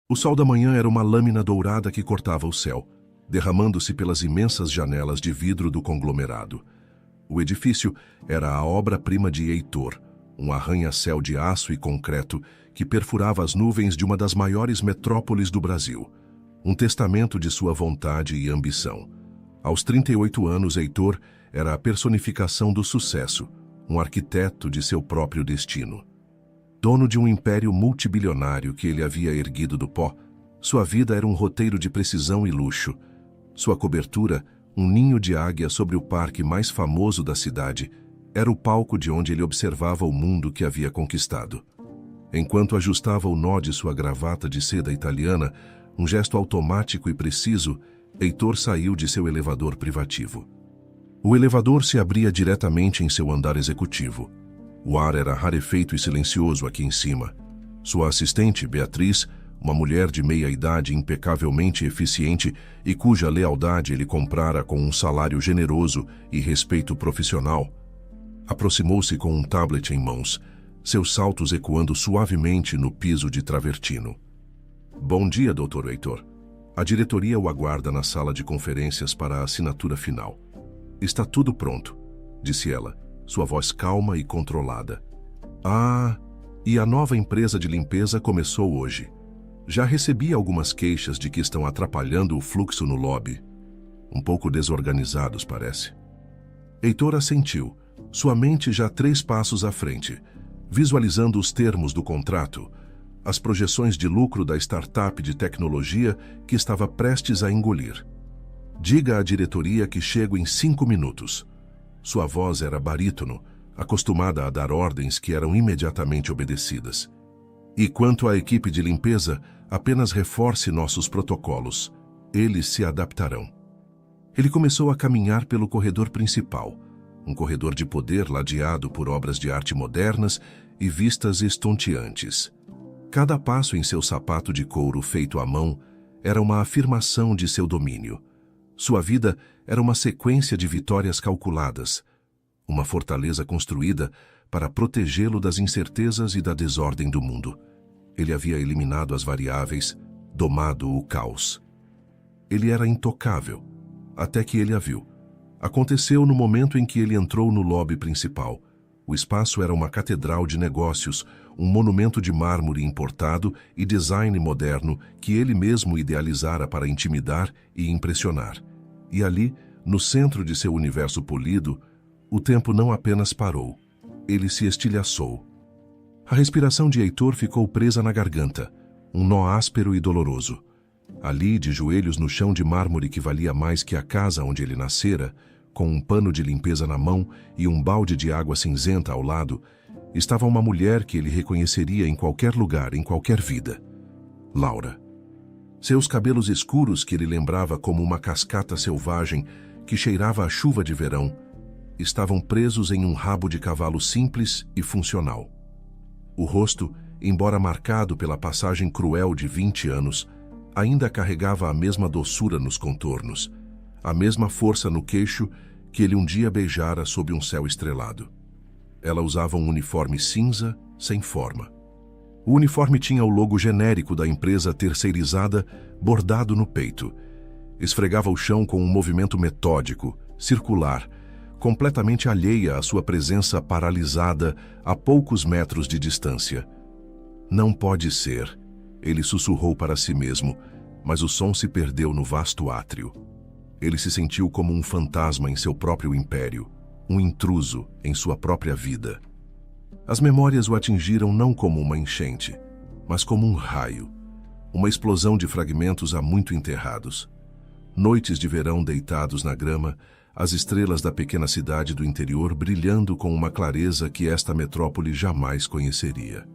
O sol da manhã era uma lâmina dourada que cortava o céu, derramando-se pelas imensas janelas de vidro do conglomerado. O edifício era a obra-prima de Heitor, um arranha-céu de aço e concreto que perfurava as nuvens de uma das maiores metrópoles do Brasil. Um testamento de sua vontade e ambição. Aos 38 anos, Heitor era a personificação do sucesso, um arquiteto de seu próprio destino. Dono de um império multibilionário que ele havia erguido do pó, sua vida era um roteiro de precisão e luxo. Sua cobertura, um ninho de águia sobre o parque mais famoso da cidade, era o palco de onde ele observava o mundo que havia conquistado. Enquanto ajustava o nó de sua gravata de seda italiana, um gesto automático e preciso, Heitor saiu de seu elevador privativo. O elevador se abria diretamente em seu andar executivo. O ar era rarefeito e silencioso aqui em cima. Sua assistente, Beatriz, uma mulher de meia-idade impecavelmente eficiente e cuja lealdade ele comprara com um salário generoso e respeito profissional, aproximou-se com um tablet em mãos, seus saltos ecoando suavemente no piso de travertino. Bom dia, Dr. Heitor. A diretoria o aguarda na sala de conferências para a assinatura final. Está tudo pronto, disse ela, sua voz calma e controlada. Ah, e a nova empresa de limpeza começou hoje. Já recebi algumas queixas de que estão atrapalhando o fluxo no lobby. Um pouco desorganizados, parece. Heitor assentiu, sua mente já 3 passos à frente, visualizando os termos do contrato, as projeções de lucro da startup de tecnologia que estava prestes a engolir. Diga à diretoria que chego em 5 minutos. Sua voz era barítono, acostumada a dar ordens que eram imediatamente obedecidas. E quanto à equipe de limpeza, apenas reforce nossos protocolos. Eles se adaptarão. Ele começou a caminhar pelo corredor principal, um corredor de poder ladeado por obras de arte modernas e vistas estonteantes. Cada passo em seu sapato de couro feito à mão era uma afirmação de seu domínio. Sua vida era uma sequência de vitórias calculadas, uma fortaleza construída para protegê-lo das incertezas e da desordem do mundo. Ele havia eliminado as variáveis, domado o caos. Ele era intocável, até que ele a viu. Aconteceu no momento em que ele entrou no lobby principal. O espaço era uma catedral de negócios, um monumento de mármore importado e design moderno que ele mesmo idealizara para intimidar e impressionar. E ali, no centro de seu universo polido, o tempo não apenas parou, ele se estilhaçou. A respiração de Heitor ficou presa na garganta, um nó áspero e doloroso. Ali, de joelhos no chão de mármore que valia mais que a casa onde ele nascera, com um pano de limpeza na mão e um balde de água cinzenta ao lado, estava uma mulher que ele reconheceria em qualquer lugar, em qualquer vida. Laura. Seus cabelos escuros, que ele lembrava como uma cascata selvagem que cheirava a chuva de verão, estavam presos em um rabo de cavalo simples e funcional. O rosto, embora marcado pela passagem cruel de 20 anos, ainda carregava a mesma doçura nos contornos, a mesma força no queixo que ele um dia beijara sob um céu estrelado. Ela usava um uniforme cinza, sem forma. O uniforme tinha o logo genérico da empresa terceirizada bordado no peito. Esfregava o chão com um movimento metódico, circular, completamente alheia à sua presença paralisada a poucos metros de distância. Não pode ser, ele sussurrou para si mesmo, mas o som se perdeu no vasto átrio. Ele se sentiu como um fantasma em seu próprio império, um intruso em sua própria vida. As memórias o atingiram não como uma enchente, mas como um raio, uma explosão de fragmentos há muito enterrados. Noites de verão deitados na grama, as estrelas da pequena cidade do interior brilhando com uma clareza que esta metrópole jamais conheceria.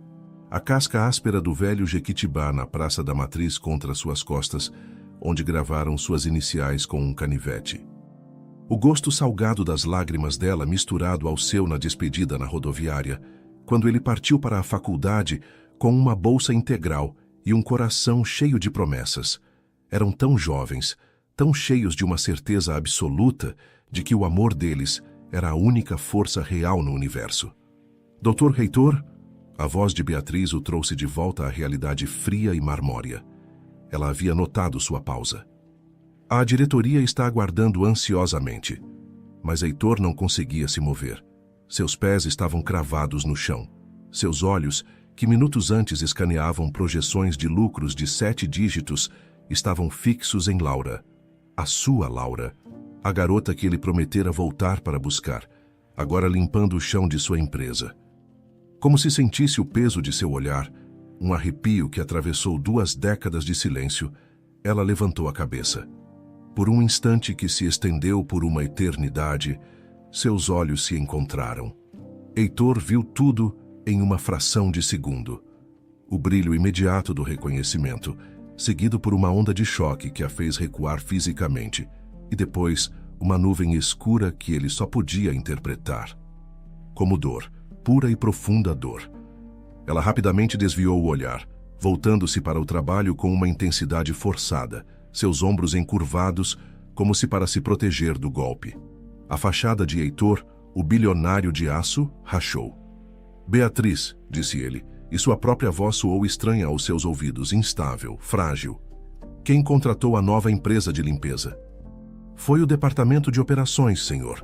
A casca áspera do velho Jequitibá na Praça da Matriz contra suas costas, onde gravaram suas iniciais com um canivete. O gosto salgado das lágrimas dela misturado ao seu na despedida na rodoviária, quando ele partiu para a faculdade com uma bolsa integral e um coração cheio de promessas. Eram tão jovens, tão cheios de uma certeza absoluta de que o amor deles era a única força real no universo. Dr. Heitor, a voz de Beatriz o trouxe de volta à realidade fria e marmórea. Ela havia notado sua pausa. A diretoria está aguardando ansiosamente. Mas Heitor não conseguia se mover. Seus pés estavam cravados no chão. Seus olhos, que minutos antes escaneavam projeções de lucros de 7 dígitos, estavam fixos em Laura. A sua Laura. A garota que ele prometera voltar para buscar, agora limpando o chão de sua empresa. Como se sentisse o peso de seu olhar, um arrepio que atravessou 2 décadas de silêncio, ela levantou a cabeça. Por um instante que se estendeu por uma eternidade, seus olhos se encontraram. Heitor viu tudo em uma fração de segundo. O brilho imediato do reconhecimento, seguido por uma onda de choque que a fez recuar fisicamente, e depois uma nuvem escura que ele só podia interpretar. Como dor, pura e profunda dor. Ela rapidamente desviou o olhar, voltando-se para o trabalho com uma intensidade forçada, seus ombros encurvados, como se para se proteger do golpe. A fachada de Heitor, o bilionário de aço, rachou. Beatriz, disse ele, e sua própria voz soou estranha aos seus ouvidos, instável, frágil. Quem contratou a nova empresa de limpeza? Foi o departamento de operações, senhor.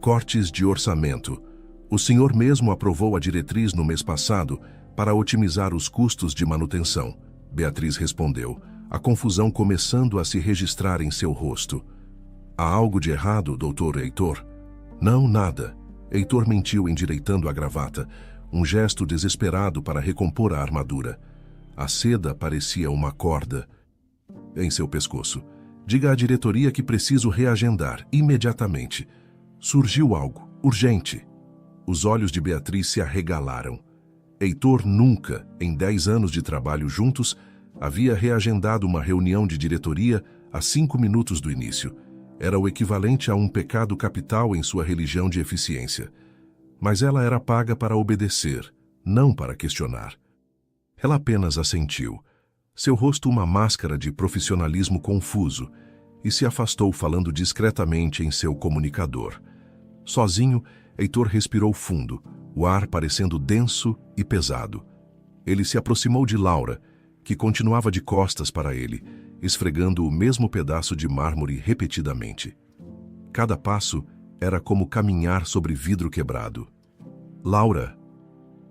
Cortes de orçamento. O senhor mesmo aprovou a diretriz no mês passado para otimizar os custos de manutenção. Beatriz respondeu, a confusão começando a se registrar em seu rosto. Há algo de errado, doutor Heitor? Não, nada. Heitor mentiu endireitando a gravata, um gesto desesperado para recompor a armadura. A seda parecia uma corda em seu pescoço. Diga à diretoria que preciso reagendar, imediatamente. Surgiu algo, urgente. Os olhos de Beatriz se arregalaram. Heitor nunca, em 10 anos de trabalho juntos, havia reagendado uma reunião de diretoria a 5 minutos do início. Era o equivalente a um pecado capital em sua religião de eficiência. Mas ela era paga para obedecer, não para questionar. Ela apenas assentiu, seu rosto uma máscara de profissionalismo confuso, e se afastou falando discretamente em seu comunicador. Sozinho, Heitor respirou fundo, o ar parecendo denso e pesado. Ele se aproximou de Laura, que continuava de costas para ele, esfregando o mesmo pedaço de mármore repetidamente. Cada passo era como caminhar sobre vidro quebrado. Laura.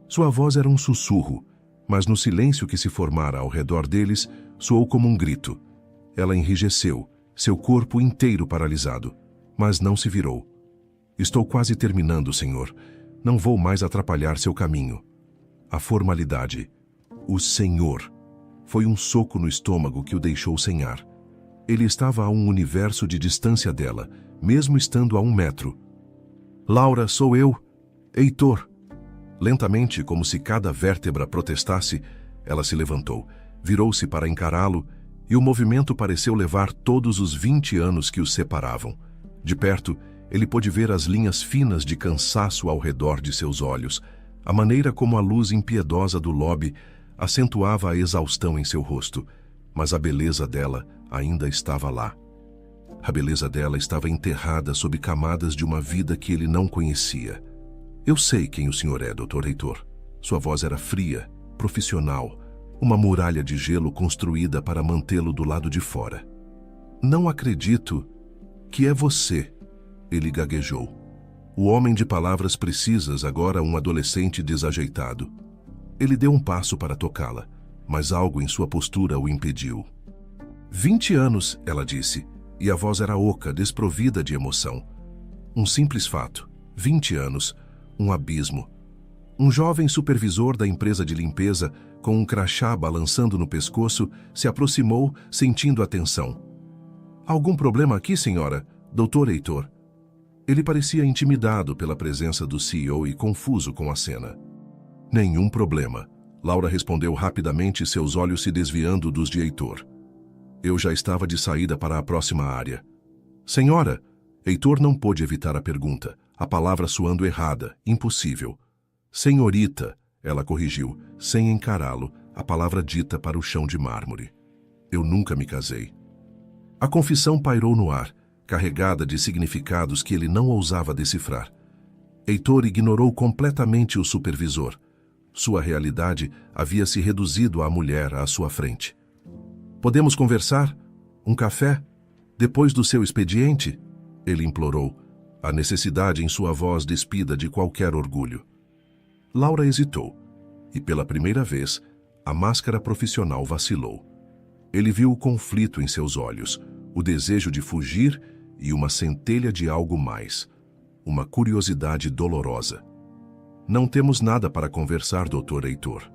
Sua voz era um sussurro, mas no silêncio que se formara ao redor deles, soou como um grito. Ela enrijeceu, seu corpo inteiro paralisado, mas não se virou. Estou quase terminando, senhor. Não vou mais atrapalhar seu caminho. A formalidade. O senhor. Foi um soco no estômago que o deixou sem ar. Ele estava a um universo de distância dela, mesmo estando a 1 metro. Laura, sou eu. Heitor. Lentamente, como se cada vértebra protestasse, ela se levantou, virou-se para encará-lo, e o movimento pareceu levar todos os 20 anos que os separavam. De perto, ele pôde ver as linhas finas de cansaço ao redor de seus olhos, a maneira como a luz impiedosa do lobby acentuava a exaustão em seu rosto, mas a beleza dela ainda estava lá. A beleza dela estava enterrada sob camadas de uma vida que ele não conhecia. Eu sei quem o senhor é, Dr. Heitor. Sua voz era fria, profissional, uma muralha de gelo construída para mantê-lo do lado de fora. Não acredito que é você, ele gaguejou. O homem de palavras precisas, agora um adolescente desajeitado. Ele deu um passo para tocá-la, mas algo em sua postura o impediu. 20 anos, ela disse, e a voz era oca, desprovida de emoção. Um simples fato. 20 anos. Um abismo. Um jovem supervisor da empresa de limpeza, com um crachá balançando no pescoço, se aproximou, sentindo a tensão. Algum problema aqui, senhora? Dr. Heitor. Ele parecia intimidado pela presença do CEO e confuso com a cena. Nenhum problema. Laura respondeu rapidamente, seus olhos se desviando dos de Heitor. Eu já estava de saída para a próxima área. Senhora! Heitor não pôde evitar a pergunta, a palavra soando errada, impossível. Senhorita, ela corrigiu, sem encará-lo, a palavra dita para o chão de mármore. Eu nunca me casei. A confissão pairou no ar, carregada de significados que ele não ousava decifrar. Heitor ignorou completamente o supervisor. Sua realidade havia se reduzido à mulher à sua frente. Podemos conversar? Um café? Depois do seu expediente? Ele implorou, a necessidade em sua voz despida de qualquer orgulho. Laura hesitou, e pela primeira vez, a máscara profissional vacilou. Ele viu o conflito em seus olhos, o desejo de fugir e uma centelha de algo mais, uma curiosidade dolorosa. Não temos nada para conversar, Dr. Heitor.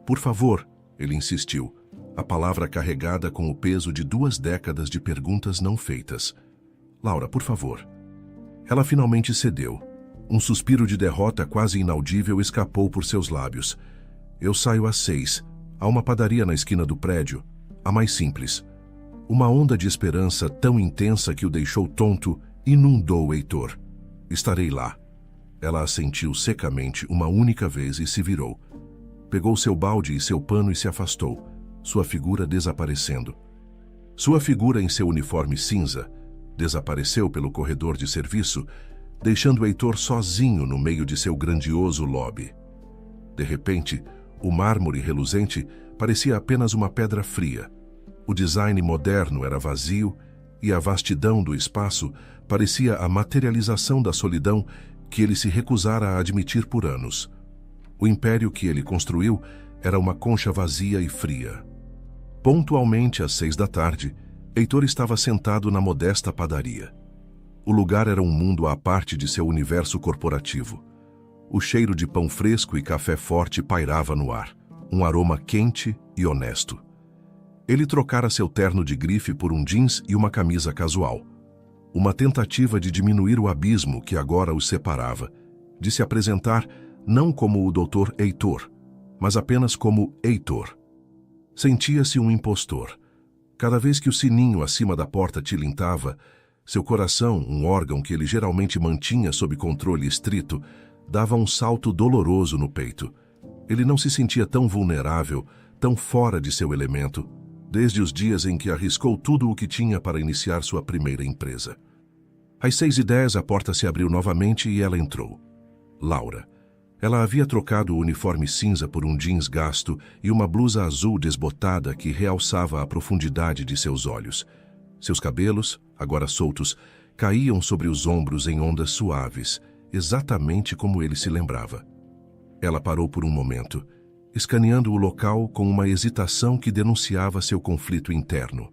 Por favor, ele insistiu, a palavra carregada com o peso de 2 décadas de perguntas não feitas. Laura, por favor. Ela finalmente cedeu. Um suspiro de derrota quase inaudível escapou por seus lábios. Eu saio às 6. Há uma padaria na esquina do prédio, a mais simples. Uma onda de esperança tão intensa que o deixou tonto inundou Heitor. Estarei lá. Ela assentiu secamente uma única vez e se virou. Pegou seu balde e seu pano e se afastou, sua figura desaparecendo. Sua figura em seu uniforme cinza desapareceu pelo corredor de serviço, deixando Heitor sozinho no meio de seu grandioso lobby. De repente, o mármore reluzente parecia apenas uma pedra fria. O design moderno era vazio e a vastidão do espaço parecia a materialização da solidão que ele se recusara a admitir por anos. O império que ele construiu era uma concha vazia e fria. Pontualmente às 6 da tarde, Heitor estava sentado na modesta padaria. O lugar era um mundo à parte de seu universo corporativo. O cheiro de pão fresco e café forte pairava no ar, um aroma quente e honesto. Ele trocara seu terno de grife por um jeans e uma camisa casual. Uma tentativa de diminuir o abismo que agora os separava, de se apresentar não como o Dr. Heitor, mas apenas como Heitor. Sentia-se um impostor. Cada vez que o sininho acima da porta tilintava, seu coração, um órgão que ele geralmente mantinha sob controle estrito, dava um salto doloroso no peito. Ele não se sentia tão vulnerável, tão fora de seu elemento, desde os dias em que arriscou tudo o que tinha para iniciar sua primeira empresa. Às 6h10 a porta se abriu novamente e ela entrou. Laura. Ela havia trocado o uniforme cinza por um jeans gasto e uma blusa azul desbotada que realçava a profundidade de seus olhos. Seus cabelos, agora soltos, caíam sobre os ombros em ondas suaves, exatamente como ele se lembrava. Ela parou por um momento, escaneando o local com uma hesitação que denunciava seu conflito interno.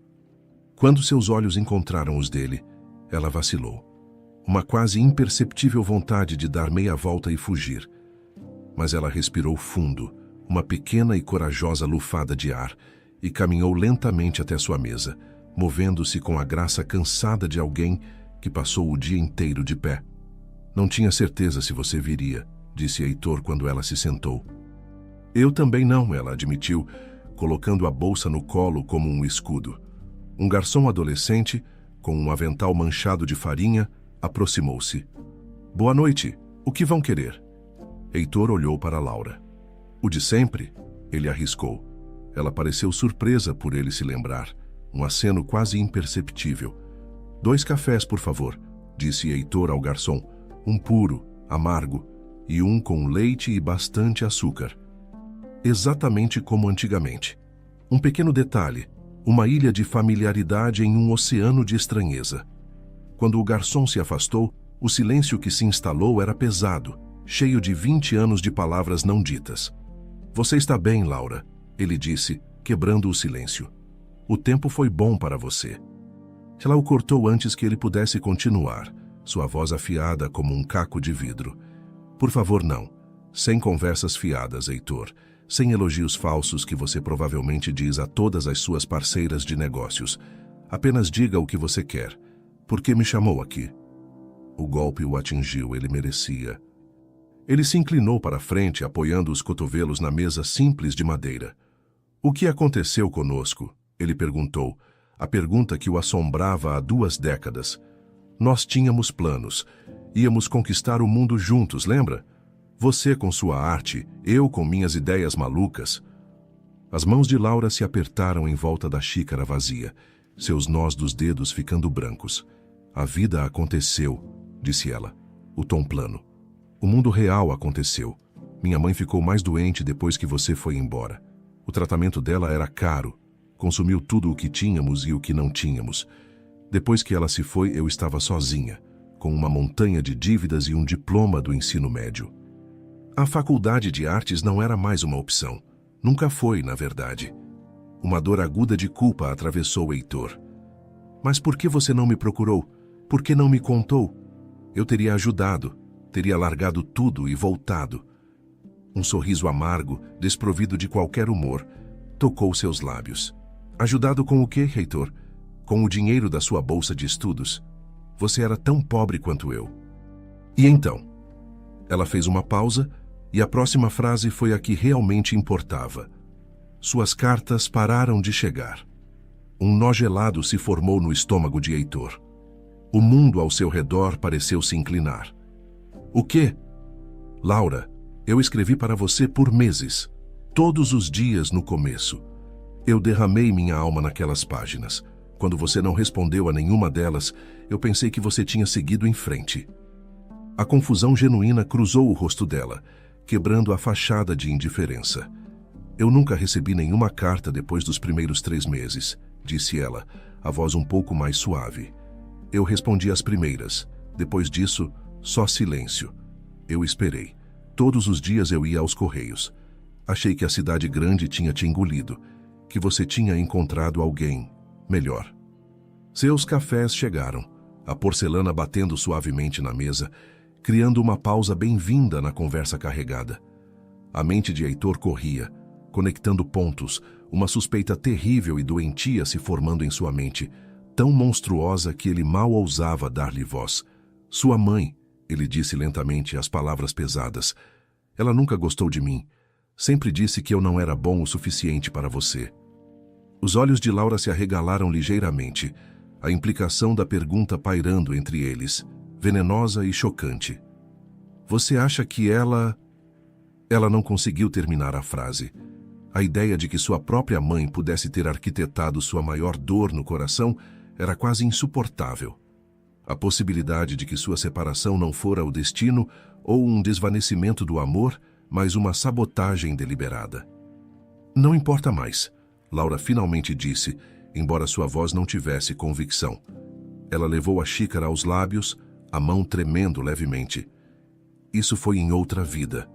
Quando seus olhos encontraram os dele, ela vacilou. Uma quase imperceptível vontade de dar meia volta e fugir. Mas ela respirou fundo, uma pequena e corajosa lufada de ar, e caminhou lentamente até sua mesa, movendo-se com a graça cansada de alguém que passou o dia inteiro de pé. Não tinha certeza se você viria, disse Heitor quando ela se sentou. Eu também não, ela admitiu, colocando a bolsa no colo como um escudo. Um garçom adolescente, com um avental manchado de farinha, aproximou-se. Boa noite, o que vão querer? Heitor olhou para Laura. O de sempre? Ele arriscou. Ela pareceu surpresa por ele se lembrar, um aceno quase imperceptível. 2 cafés, por favor, disse Heitor ao garçom. Um puro, amargo, e um com leite e bastante açúcar. Exatamente como antigamente. Um pequeno detalhe, uma ilha de familiaridade em um oceano de estranheza. Quando o garçom se afastou, o silêncio que se instalou era pesado, cheio de 20 anos de palavras não ditas. Você está bem, Laura, ele disse, quebrando o silêncio. O tempo foi bom para você. Ela o cortou antes que ele pudesse continuar, sua voz afiada como um caco de vidro. Por favor, não. Sem conversas fiadas, Heitor. Sem elogios falsos que você provavelmente diz a todas as suas parceiras de negócios. Apenas diga o que você quer. Por que me chamou aqui? O golpe o atingiu, ele merecia. Ele se inclinou para a frente, apoiando os cotovelos na mesa simples de madeira. O que aconteceu conosco? Ele perguntou, a pergunta que o assombrava há 2 décadas. Nós tínhamos planos. Íamos conquistar o mundo juntos, lembra? Você com sua arte, eu com minhas ideias malucas. As mãos de Laura se apertaram em volta da xícara vazia, seus nós dos dedos ficando brancos. A vida aconteceu, disse ela, o tom plano. O mundo real aconteceu. Minha mãe ficou mais doente depois que você foi embora. O tratamento dela era caro, Consumiu tudo o que tínhamos e o que não tínhamos. Depois que ela se foi, eu estava sozinha, com uma montanha de dívidas e um diploma do ensino médio. A faculdade de artes não era mais uma opção. Nunca foi, na verdade. Uma dor aguda de culpa atravessou Heitor. Mas por que você não me procurou? Por que não me contou? Eu teria ajudado, teria largado tudo e voltado. Um sorriso amargo, desprovido de qualquer humor, tocou seus lábios. Ajudado com o quê, Heitor? Com o dinheiro da sua bolsa de estudos. Você era tão pobre quanto eu. E então? Ela fez uma pausa e a próxima frase foi a que realmente importava. Suas cartas pararam de chegar. Um nó gelado se formou no estômago de Heitor. O mundo ao seu redor pareceu se inclinar. O quê? Laura, eu escrevi para você por meses. Todos os dias no começo. Eu derramei minha alma naquelas páginas. Quando você não respondeu a nenhuma delas, eu pensei que você tinha seguido em frente. A confusão genuína cruzou o rosto dela, quebrando a fachada de indiferença. Eu nunca recebi nenhuma carta depois dos primeiros 3 meses, disse ela, a voz um pouco mais suave. Eu respondi as primeiras. Depois disso, só silêncio. Eu esperei. Todos os dias eu ia aos correios. Achei que a cidade grande tinha te engolido, que você tinha encontrado alguém melhor. Seus cafés chegaram, a porcelana batendo suavemente na mesa, criando uma pausa bem-vinda na conversa carregada. A mente de Heitor corria, conectando pontos, uma suspeita terrível e doentia se formando em sua mente, tão monstruosa que ele mal ousava dar-lhe voz. Sua mãe, ele disse lentamente as palavras pesadas. Ela nunca gostou de mim. Sempre disse que eu não era bom o suficiente para você. Os olhos de Laura se arregalaram ligeiramente, a implicação da pergunta pairando entre eles, venenosa e chocante. Você acha que ela... Ela não conseguiu terminar a frase. A ideia de que sua própria mãe pudesse ter arquitetado sua maior dor no coração era quase insuportável. A possibilidade de que sua separação não fora o destino ou um desvanecimento do amor, mas uma sabotagem deliberada. Não importa mais, Laura finalmente disse, embora sua voz não tivesse convicção. Ela levou a xícara aos lábios, a mão tremendo levemente. Isso foi em outra vida.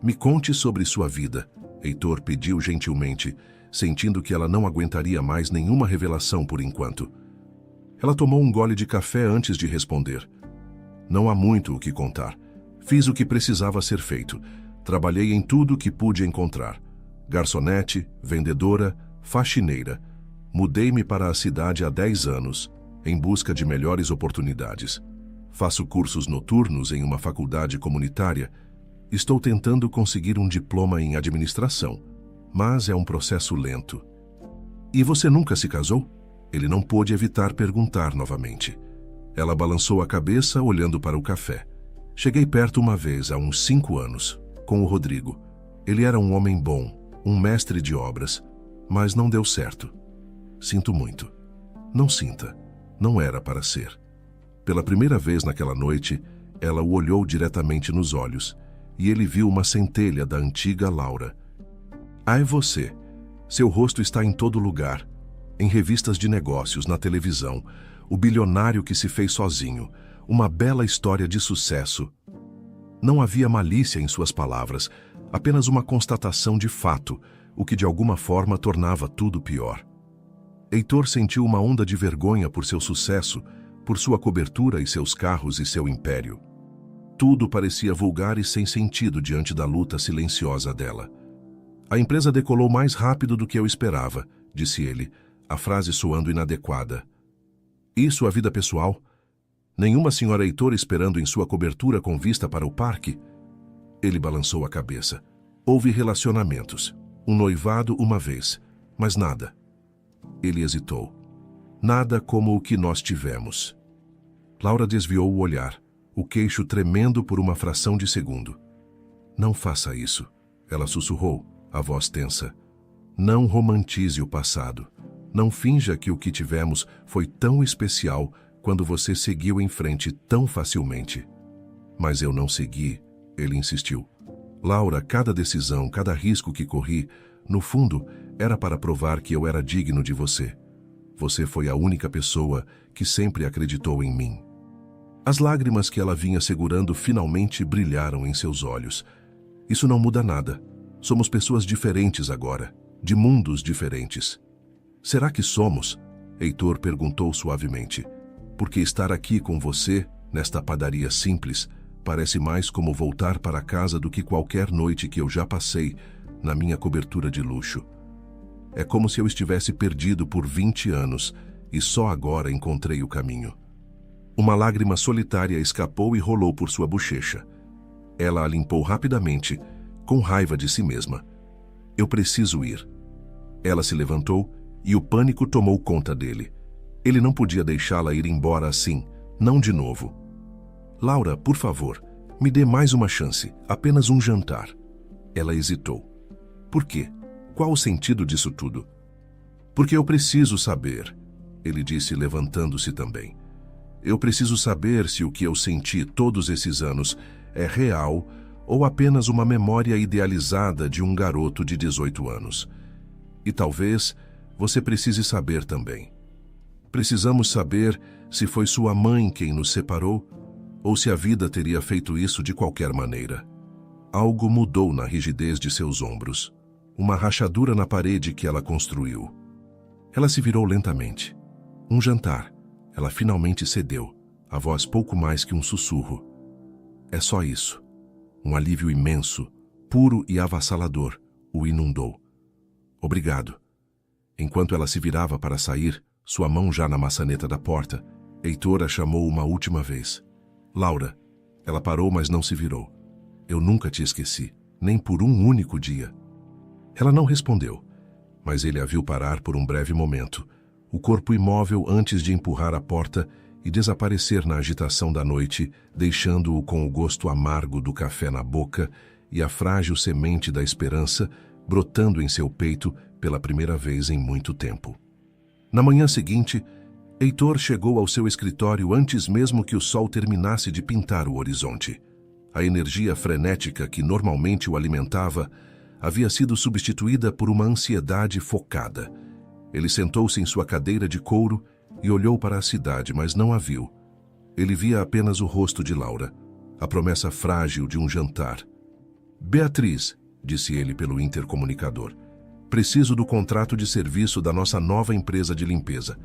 Me conte sobre sua vida, Heitor pediu gentilmente, sentindo que ela não aguentaria mais nenhuma revelação por enquanto. Ela tomou um gole de café antes de responder. Não há muito o que contar. Fiz o que precisava ser feito. Trabalhei em tudo que pude encontrar. Garçonete, vendedora, faxineira. Mudei-me para a cidade há 10 anos, em busca de melhores oportunidades. Faço cursos noturnos em uma faculdade comunitária. Estou tentando conseguir um diploma em administração, mas é um processo lento. E você nunca se casou? Ele não pôde evitar perguntar novamente. Ela balançou a cabeça, olhando para o café. Cheguei perto uma vez, há uns 5 anos, com o Rodrigo. Ele era um homem bom, um mestre de obras, mas não deu certo. Sinto muito. Não sinta. Não era para ser. Pela primeira vez naquela noite, ela o olhou diretamente nos olhos, e ele viu uma centelha da antiga Laura. Ah, é você. Seu rosto está em todo lugar. Em revistas de negócios, na televisão, o bilionário que se fez sozinho, uma bela história de sucesso. Não havia malícia em suas palavras, apenas uma constatação de fato, o que de alguma forma tornava tudo pior. Heitor sentiu uma onda de vergonha por seu sucesso, por sua cobertura e seus carros e seu império. Tudo parecia vulgar e sem sentido diante da luta silenciosa dela. A empresa decolou mais rápido do que eu esperava, disse ele, a frase soando inadequada. E sua vida pessoal? Nenhuma senhora Heitor esperando em sua cobertura com vista para o parque? Ele balançou a cabeça. Houve relacionamentos. Um noivado uma vez, mas nada. Ele hesitou. Nada como o que nós tivemos. Laura desviou o olhar, o queixo tremendo por uma fração de segundo. Não faça isso, ela sussurrou, a voz tensa. Não romantize o passado. Não finja que o que tivemos foi tão especial quando você seguiu em frente tão facilmente. Mas eu não segui, ele insistiu. Laura, cada decisão, cada risco que corri, no fundo, Era para provar que eu era digno de você. Você foi a única pessoa que sempre acreditou em mim. As lágrimas que ela vinha segurando finalmente brilharam em seus olhos. Isso não muda nada. Somos pessoas diferentes agora, de mundos diferentes. Será que somos? Heitor perguntou suavemente. Porque estar aqui com você, nesta padaria simples, parece mais como voltar para casa do que qualquer noite que eu já passei na minha cobertura de luxo. É como se eu estivesse perdido por 20 anos e só agora encontrei o caminho. Uma lágrima solitária escapou e rolou por sua bochecha. Ela a limpou rapidamente, com raiva de si mesma. Eu preciso ir. Ela se levantou e o pânico tomou conta dele. Ele não podia deixá-la ir embora assim, não de novo. Laura, por favor, me dê mais uma chance, apenas um jantar. Ela hesitou. Por quê? Qual o sentido disso tudo? Porque eu preciso saber, ele disse levantando-se também. Eu preciso saber se o que eu senti todos esses anos é real ou apenas uma memória idealizada de um garoto de 18 anos. E talvez você precise saber também. Precisamos saber se foi sua mãe quem nos separou ou se a vida teria feito isso de qualquer maneira. Algo mudou na rigidez de seus ombros. Uma rachadura na parede que ela construiu. Ela se virou lentamente. Um jantar. Ela finalmente cedeu, a voz pouco mais que um sussurro. É só isso. Um alívio imenso, puro e avassalador, o inundou. Obrigado. Enquanto ela se virava para sair, sua mão já na maçaneta da porta, Heitor a chamou uma última vez. Laura. Ela parou, mas não se virou. Eu nunca te esqueci, nem por um único dia. Ela não respondeu, mas ele a viu parar por um breve momento, o corpo imóvel antes de empurrar a porta e desaparecer na agitação da noite, deixando-o com o gosto amargo do café na boca e a frágil semente da esperança brotando em seu peito pela primeira vez em muito tempo. Na manhã seguinte, Heitor chegou ao seu escritório antes mesmo que o sol terminasse de pintar o horizonte. A energia frenética que normalmente o alimentava havia sido substituída por uma ansiedade focada. Ele sentou-se em sua cadeira de couro e olhou para a cidade, mas não a viu. Ele via apenas o rosto de Laura, a promessa frágil de um jantar. Beatriz, disse ele pelo intercomunicador, preciso do contrato de serviço da nossa nova empresa de limpeza,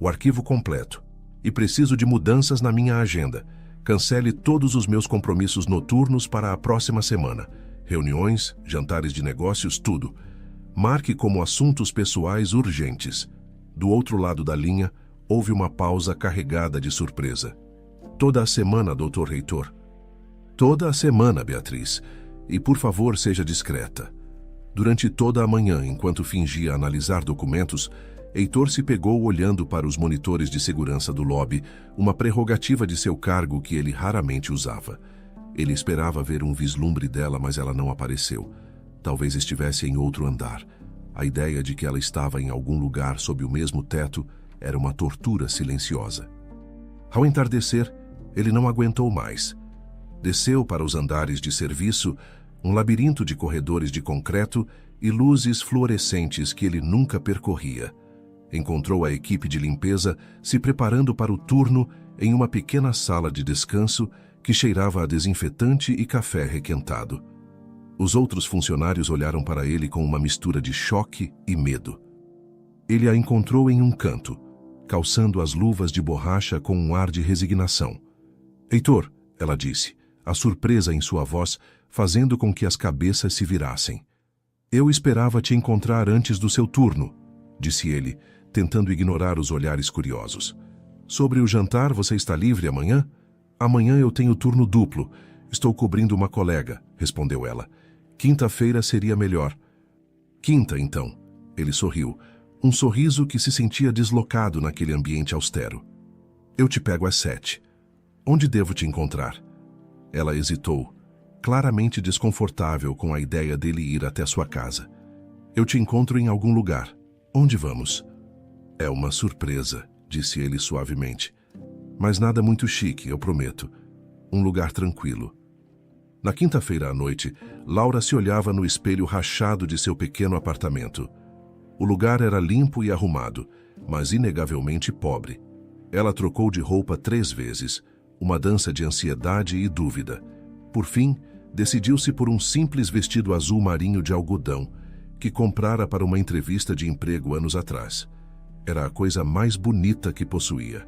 o arquivo completo, e preciso de mudanças na minha agenda. Cancele todos os meus compromissos noturnos para a próxima semana. Reuniões, jantares de negócios, tudo. Marque como assuntos pessoais urgentes. Do outro lado da linha, houve uma pausa carregada de surpresa. Toda a semana, Dr. Heitor. Toda a semana, Beatriz. E por favor, seja discreta. Durante toda a manhã, enquanto fingia analisar documentos, Heitor se pegou olhando para os monitores de segurança do lobby, uma prerrogativa de seu cargo que ele raramente usava. Ele esperava ver um vislumbre dela, mas ela não apareceu. Talvez estivesse em outro andar. A ideia de que ela estava em algum lugar sob o mesmo teto era uma tortura silenciosa. Ao entardecer, ele não aguentou mais. Desceu para os andares de serviço, um labirinto de corredores de concreto e luzes fluorescentes que ele nunca percorria. Encontrou a equipe de limpeza se preparando para o turno em uma pequena sala de descanso que cheirava a desinfetante e café requentado. Os outros funcionários olharam para ele com uma mistura de choque e medo. Ele a encontrou em um canto, calçando as luvas de borracha com um ar de resignação. Heitor, ela disse, a surpresa em sua voz fazendo com que as cabeças se virassem. Eu esperava te encontrar antes do seu turno, disse ele, tentando ignorar os olhares curiosos. Sobre o jantar, você está livre amanhã? Amanhã eu tenho turno duplo. Estou cobrindo uma colega, respondeu ela. Quinta-feira seria melhor. Quinta, então. Ele sorriu, um sorriso que se sentia deslocado naquele ambiente austero. Eu te pego às 7. Onde devo te encontrar? Ela hesitou, claramente desconfortável com a ideia dele ir até sua casa. Eu te encontro em algum lugar. Onde vamos? É uma surpresa, disse ele suavemente. Mas nada muito chique, eu prometo. Um lugar tranquilo. Na quinta-feira à noite, Laura se olhava no espelho rachado de seu pequeno apartamento. O lugar era limpo e arrumado, mas inegavelmente pobre. Ela trocou de roupa 3 vezes, uma dança de ansiedade e dúvida. Por fim, decidiu-se por um simples vestido azul marinho de algodão, que comprara para uma entrevista de emprego anos atrás. Era a coisa mais bonita que possuía.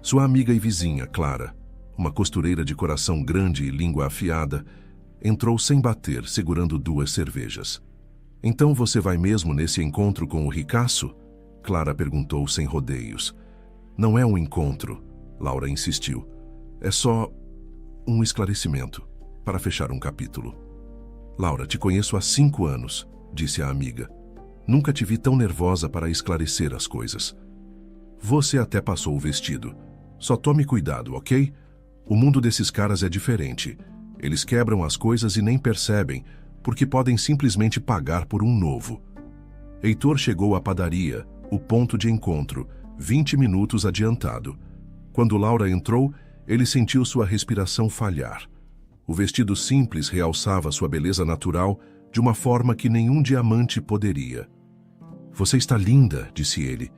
Sua amiga e vizinha, Clara, uma costureira de coração grande e língua afiada, entrou sem bater, segurando 2 cervejas. "Então você vai mesmo nesse encontro com o ricaço?" Clara perguntou sem rodeios. "Não é um encontro", Laura insistiu. "É só um esclarecimento, para fechar um capítulo." "Laura, te conheço há 5 anos", disse a amiga. "Nunca te vi tão nervosa para esclarecer as coisas." "Você até passou o vestido. Só tome cuidado, ok? O mundo desses caras é diferente. Eles quebram as coisas e nem percebem, porque podem simplesmente pagar por um novo." Heitor chegou à padaria, o ponto de encontro, 20 minutos adiantado. Quando Laura entrou, ele sentiu sua respiração falhar. O vestido simples realçava sua beleza natural de uma forma que nenhum diamante poderia. "Você está linda", disse ele,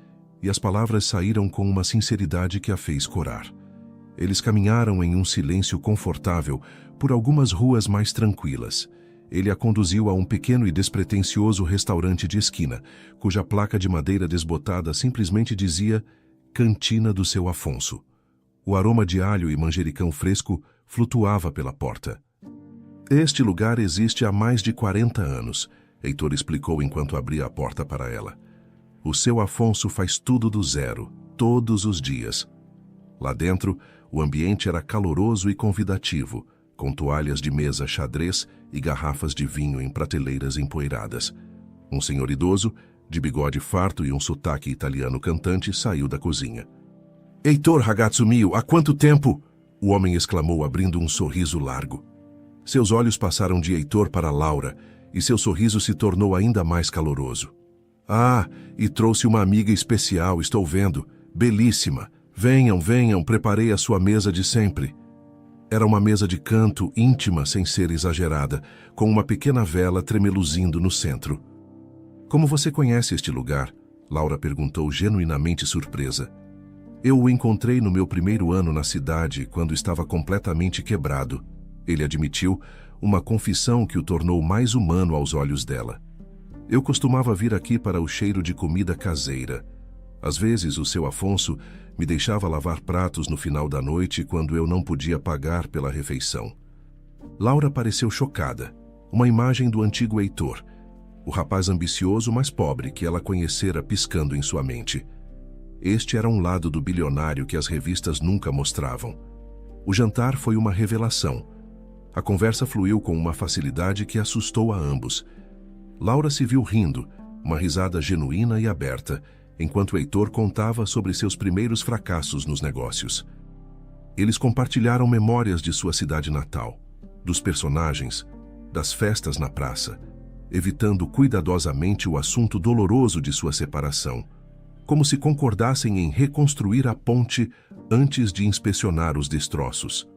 e as palavras saíram com uma sinceridade que a fez corar. Eles caminharam em um silêncio confortável por algumas ruas mais tranquilas. Ele a conduziu a um pequeno e despretensioso restaurante de esquina, cuja placa de madeira desbotada simplesmente dizia Cantina do Seu Afonso. O aroma de alho e manjericão fresco flutuava pela porta. "Este lugar existe há mais de 40 anos, Heitor explicou enquanto abria a porta para ela. "O Seu Afonso faz tudo do zero, todos os dias." Lá dentro, o ambiente era caloroso e convidativo, com toalhas de mesa xadrez e garrafas de vinho em prateleiras empoeiradas. Um senhor idoso, de bigode farto e um sotaque italiano cantante, saiu da cozinha. "Heitor, ragazzo mio, há quanto tempo?" o homem exclamou, abrindo um sorriso largo. Seus olhos passaram de Heitor para Laura, e seu sorriso se tornou ainda mais caloroso. "Ah, e trouxe uma amiga especial, estou vendo. Belíssima. Venham, venham, preparei a sua mesa de sempre." Era uma mesa de canto íntima sem ser exagerada, com uma pequena vela tremeluzindo no centro. "Como você conhece este lugar?" Laura perguntou, genuinamente surpresa. "Eu o encontrei no meu primeiro ano na cidade, quando estava completamente quebrado." Ele admitiu, uma confissão que o tornou mais humano aos olhos dela. "Eu costumava vir aqui para o cheiro de comida caseira. Às vezes o seu Afonso me deixava lavar pratos no final da noite quando eu não podia pagar pela refeição." Laura pareceu chocada. Uma imagem do antigo Heitor, o rapaz ambicioso, mas pobre, que ela conhecera piscando em sua mente. Este era um lado do bilionário que as revistas nunca mostravam. O jantar foi uma revelação. A conversa fluiu com uma facilidade que assustou a ambos. Laura se viu rindo, uma risada genuína e aberta, enquanto Heitor contava sobre seus primeiros fracassos nos negócios. Eles compartilharam memórias de sua cidade natal, dos personagens, das festas na praça, evitando cuidadosamente o assunto doloroso de sua separação, como se concordassem em reconstruir a ponte antes de inspecionar os destroços.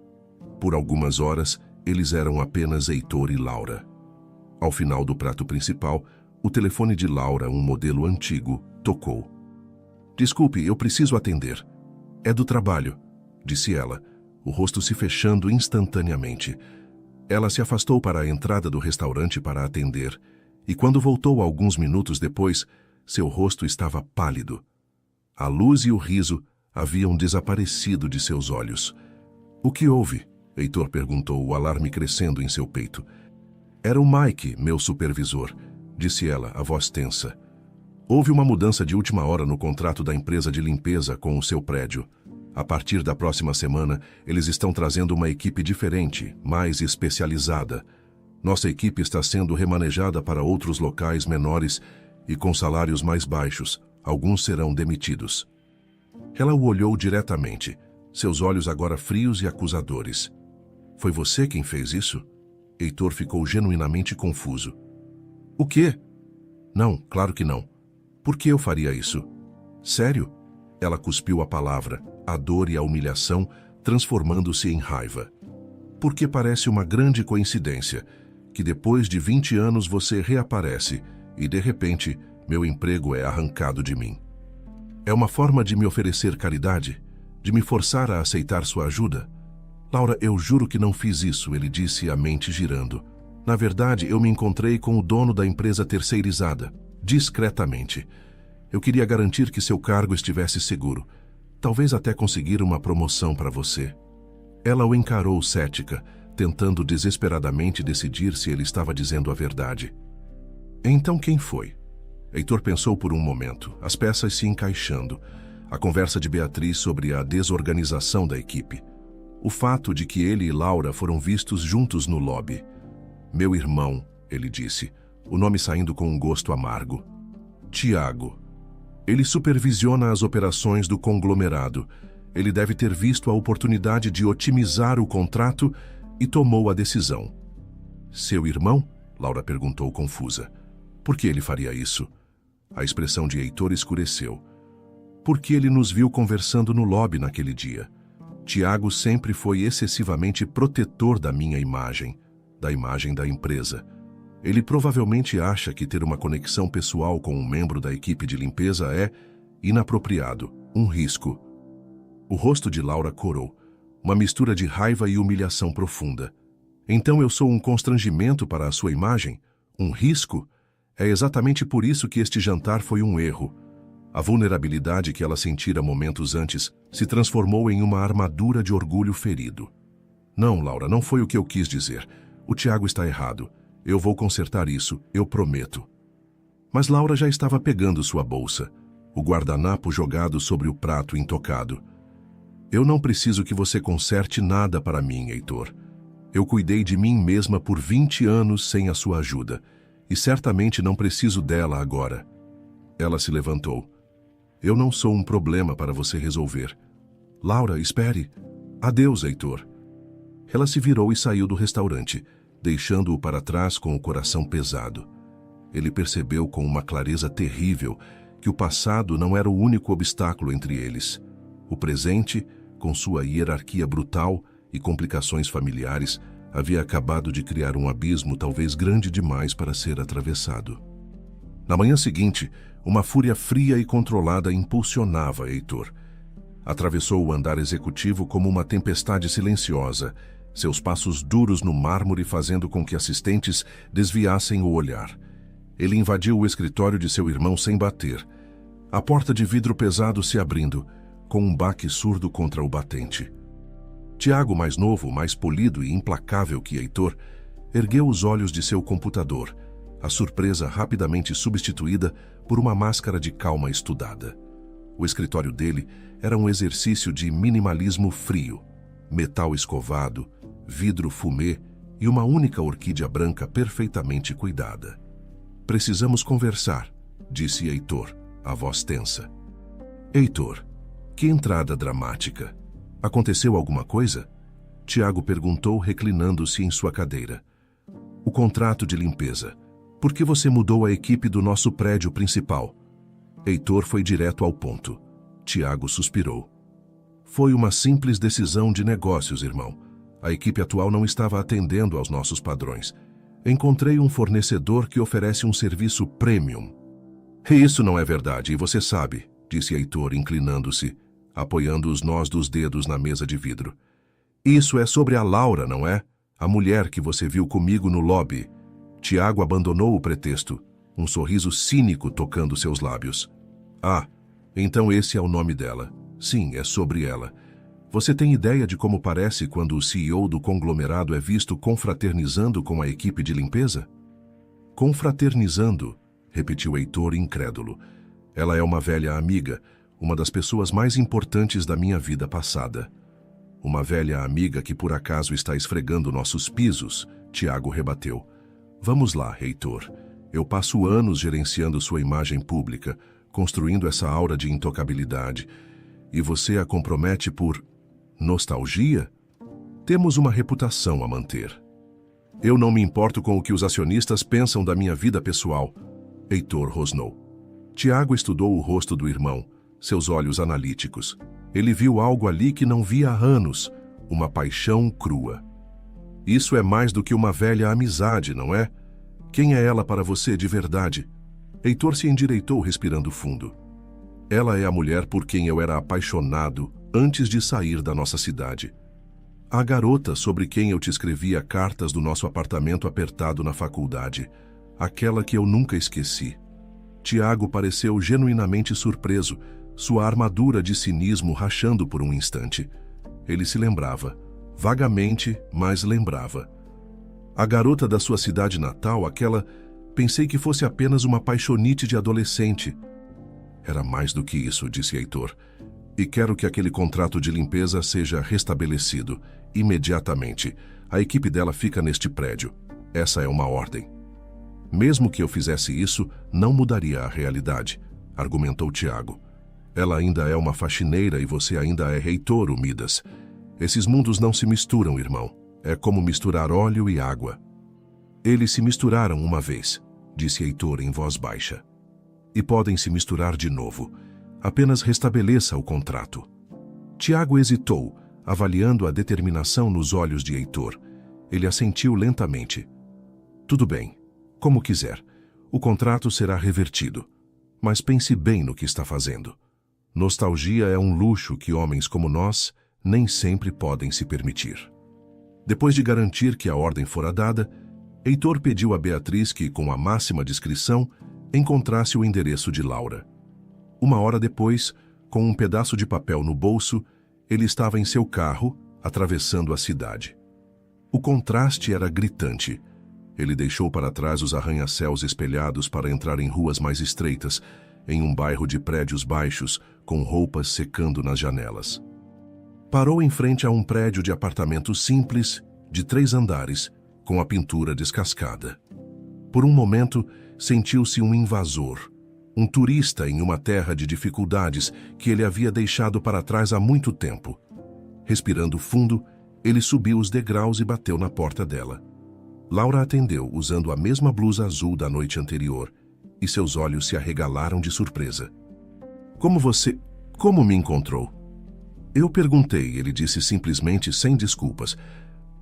Por algumas horas, eles eram apenas Heitor e Laura. Ao final do prato principal, o telefone de Laura, um modelo antigo, tocou. "Desculpe, eu preciso atender." "É do trabalho", disse ela, o rosto se fechando instantaneamente. Ela se afastou para a entrada do restaurante para atender, e quando voltou alguns minutos depois, seu rosto estava pálido. A luz e o riso haviam desaparecido de seus olhos. "O que houve?" Heitor perguntou, o alarme crescendo em seu peito. "Era o Mike, meu supervisor", disse ela, a voz tensa. "Houve uma mudança de última hora no contrato da empresa de limpeza com o seu prédio. A partir da próxima semana, eles estão trazendo uma equipe diferente, mais especializada. Nossa equipe está sendo remanejada para outros locais menores e com salários mais baixos. Alguns serão demitidos." Ela o olhou diretamente, seus olhos agora frios e acusadores. "Foi você quem fez isso?" Heitor ficou genuinamente confuso. "O quê?" "Não, claro que não. Por que eu faria isso?" "Sério?" Ela cuspiu a palavra, a dor e a humilhação transformando-se em raiva. "Porque parece uma grande coincidência que depois de 20 anos você reaparece e, de repente, meu emprego é arrancado de mim. É uma forma de me oferecer caridade, de me forçar a aceitar sua ajuda. Laura, eu juro que não fiz isso, ele disse, a mente girando. Na verdade, eu me encontrei com o dono da empresa terceirizada, discretamente. Eu queria garantir que seu cargo estivesse seguro. Talvez até conseguir uma promoção para você. Ela o encarou cética, tentando desesperadamente decidir se ele estava dizendo a verdade. Então quem foi? Heitor pensou por um momento, as peças se encaixando. A conversa de Beatriz sobre a desorganização da equipe. O fato de que ele e Laura foram vistos juntos no lobby. Meu irmão, ele disse, o nome saindo com um gosto amargo. Tiago. Ele supervisiona as operações do conglomerado. Ele deve ter visto a oportunidade de otimizar o contrato e tomou a decisão. Seu irmão? Laura perguntou confusa. Por que ele faria isso? A expressão de Heitor escureceu. Porque ele nos viu conversando no lobby naquele dia. Tiago sempre foi excessivamente protetor da minha imagem, da imagem da empresa. Ele provavelmente acha que ter uma conexão pessoal com um membro da equipe de limpeza é inapropriado, um risco. O rosto de Laura corou, uma mistura de raiva e humilhação profunda. Então eu sou um constrangimento para a sua imagem? Um risco? É exatamente por isso que este jantar foi um erro. A vulnerabilidade que ela sentira momentos antes se transformou em uma armadura de orgulho ferido. Não, Laura, não foi o que eu quis dizer. O Tiago está errado. Eu vou consertar isso, eu prometo. Mas Laura já estava pegando sua bolsa, o guardanapo jogado sobre o prato intocado. Eu não preciso que você conserte nada para mim, Heitor. Eu cuidei de mim mesma por 20 anos sem a sua ajuda, e certamente não preciso dela agora. Ela se levantou. Eu não sou um problema para você resolver. Laura, espere. Adeus, Heitor. Ela se virou e saiu do restaurante, deixando-o para trás com o coração pesado. Ele percebeu com uma clareza terrível que o passado não era o único obstáculo entre eles. O presente, com sua hierarquia brutal e complicações familiares, havia acabado de criar um abismo talvez grande demais para ser atravessado. Na manhã seguinte, uma fúria fria e controlada impulsionava Heitor. Atravessou o andar executivo como uma tempestade silenciosa, seus passos duros no mármore fazendo com que assistentes desviassem o olhar. Ele invadiu o escritório de seu irmão sem bater. A porta de vidro pesado se abrindo, com um baque surdo contra o batente. Tiago, mais novo, mais polido e implacável que Heitor, ergueu os olhos de seu computador, a surpresa rapidamente substituída por uma máscara de calma estudada. O escritório dele era um exercício de minimalismo frio, metal escovado, vidro fumê e uma única orquídea branca perfeitamente cuidada. Precisamos conversar, disse Heitor, a voz tensa. Heitor, que entrada dramática. Aconteceu alguma coisa? Tiago perguntou, reclinando-se em sua cadeira. O contrato de limpeza. Por que você mudou a equipe do nosso prédio principal? Heitor foi direto ao ponto. Tiago suspirou. Foi uma simples decisão de negócios, irmão. A equipe atual não estava atendendo aos nossos padrões. Encontrei um fornecedor que oferece um serviço premium. E isso não é verdade, e você sabe, disse Heitor, inclinando-se, apoiando os nós dos dedos na mesa de vidro. Isso é sobre a Laura, não é? A mulher que você viu comigo no lobby. Tiago abandonou o pretexto, um sorriso cínico tocando seus lábios. Ah, então esse é o nome dela. Sim, é sobre ela. Você tem ideia de como parece quando o CEO do conglomerado é visto confraternizando com a equipe de limpeza? Confraternizando, repetiu Heitor incrédulo. Ela é uma velha amiga, uma das pessoas mais importantes da minha vida passada. Uma velha amiga que por acaso está esfregando nossos pisos, Tiago rebateu. Vamos lá, Heitor. Eu passo anos gerenciando sua imagem pública, construindo essa aura de intocabilidade. E você a compromete por nostalgia? Temos uma reputação a manter. Eu não me importo com o que os acionistas pensam da minha vida pessoal. Heitor rosnou. Tiago estudou o rosto do irmão, seus olhos analíticos. Ele viu algo ali que não via há anos, uma paixão crua. Isso é mais do que uma velha amizade, não é? Quem é ela para você de verdade? Heitor se endireitou respirando fundo. Ela é a mulher por quem eu era apaixonado antes de sair da nossa cidade. A garota sobre quem eu te escrevia cartas do nosso apartamento apertado na faculdade. Aquela que eu nunca esqueci. Tiago pareceu genuinamente surpreso, sua armadura de cinismo rachando por um instante. Ele se lembrava. Vagamente, mas lembrava. A garota da sua cidade natal, aquela... Pensei que fosse apenas uma paixonite de adolescente. Era mais do que isso, disse Heitor. E quero que aquele contrato de limpeza seja restabelecido, imediatamente. A equipe dela fica neste prédio. Essa é uma ordem. Mesmo que eu fizesse isso, não mudaria a realidade, argumentou Tiago. Ela ainda é uma faxineira e você ainda é reitor, Midas. Esses mundos não se misturam, irmão. É como misturar óleo e água. Eles se misturaram uma vez, disse Heitor em voz baixa. E podem se misturar de novo. Apenas restabeleça o contrato. Tiago hesitou, avaliando a determinação nos olhos de Heitor. Ele assentiu lentamente. Tudo bem, como quiser. O contrato será revertido. Mas pense bem no que está fazendo. Nostalgia é um luxo que homens como nós nem sempre podem se permitir. Depois de garantir que a ordem fora dada, Heitor pediu a Beatriz que, com a máxima discrição, encontrasse o endereço de Laura. Uma hora depois, com um pedaço de papel no bolso, ele estava em seu carro, atravessando a cidade. O contraste era gritante. Ele deixou para trás os arranha-céus espelhados para entrar em ruas mais estreitas, em um bairro de prédios baixos, com roupas secando nas janelas. Parou em frente a um prédio de apartamentos simples, de 3 andares, com a pintura descascada. Por um momento, sentiu-se um invasor, um turista em uma terra de dificuldades que ele havia deixado para trás há muito tempo. Respirando fundo, ele subiu os degraus e bateu na porta dela. Laura atendeu, usando a mesma blusa azul da noite anterior, e seus olhos se arregalaram de surpresa. Como me encontrou? Eu perguntei, ele disse simplesmente sem desculpas.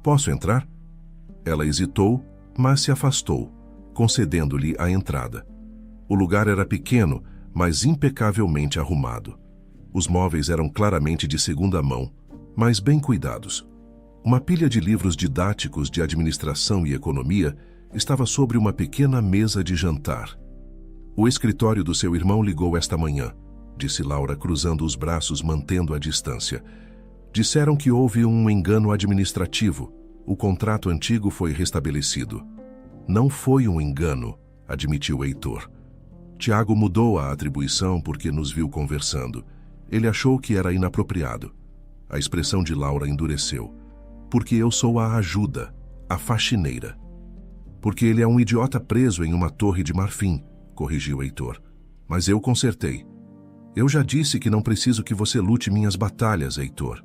Posso entrar? Ela hesitou, mas se afastou, concedendo-lhe a entrada. O lugar era pequeno, mas impecavelmente arrumado. Os móveis eram claramente de segunda mão, mas bem cuidados. Uma pilha de livros didáticos de administração e economia estava sobre uma pequena mesa de jantar. O escritório do seu irmão ligou esta manhã, disse Laura, cruzando os braços, mantendo a distância. Disseram que houve um engano administrativo. O contrato antigo foi restabelecido. Não foi um engano, admitiu Heitor. Tiago mudou a atribuição porque nos viu conversando. Ele achou que era inapropriado. A expressão de Laura endureceu. Porque eu sou a ajuda, a faxineira. Porque ele é um idiota preso em uma torre de marfim, corrigiu Heitor. Mas eu consertei. Eu já disse que não preciso que você lute minhas batalhas, Heitor.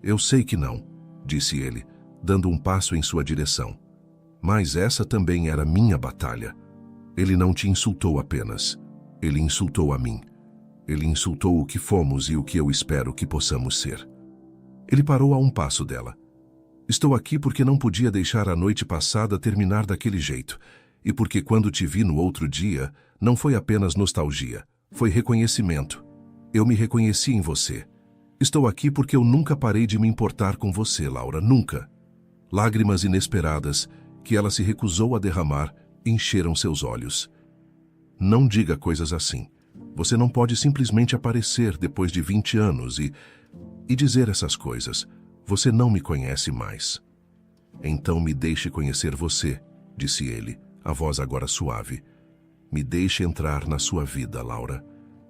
Eu sei que não, disse ele, dando um passo em sua direção. Mas essa também era minha batalha. Ele não te insultou apenas. Ele insultou a mim. Ele insultou o que fomos e o que eu espero que possamos ser. Ele parou a um passo dela. Estou aqui porque não podia deixar a noite passada terminar daquele jeito. E porque quando te vi no outro dia, não foi apenas nostalgia. Foi reconhecimento. Eu me reconheci em você. Estou aqui porque eu nunca parei de me importar com você, Laura, nunca. Lágrimas inesperadas, que ela se recusou a derramar, encheram seus olhos. Não diga coisas assim. Você não pode simplesmente aparecer depois de 20 anos e dizer essas coisas. Você não me conhece mais. Então me deixe conhecer você, disse ele, a voz agora suave. Me deixe entrar na sua vida, Laura.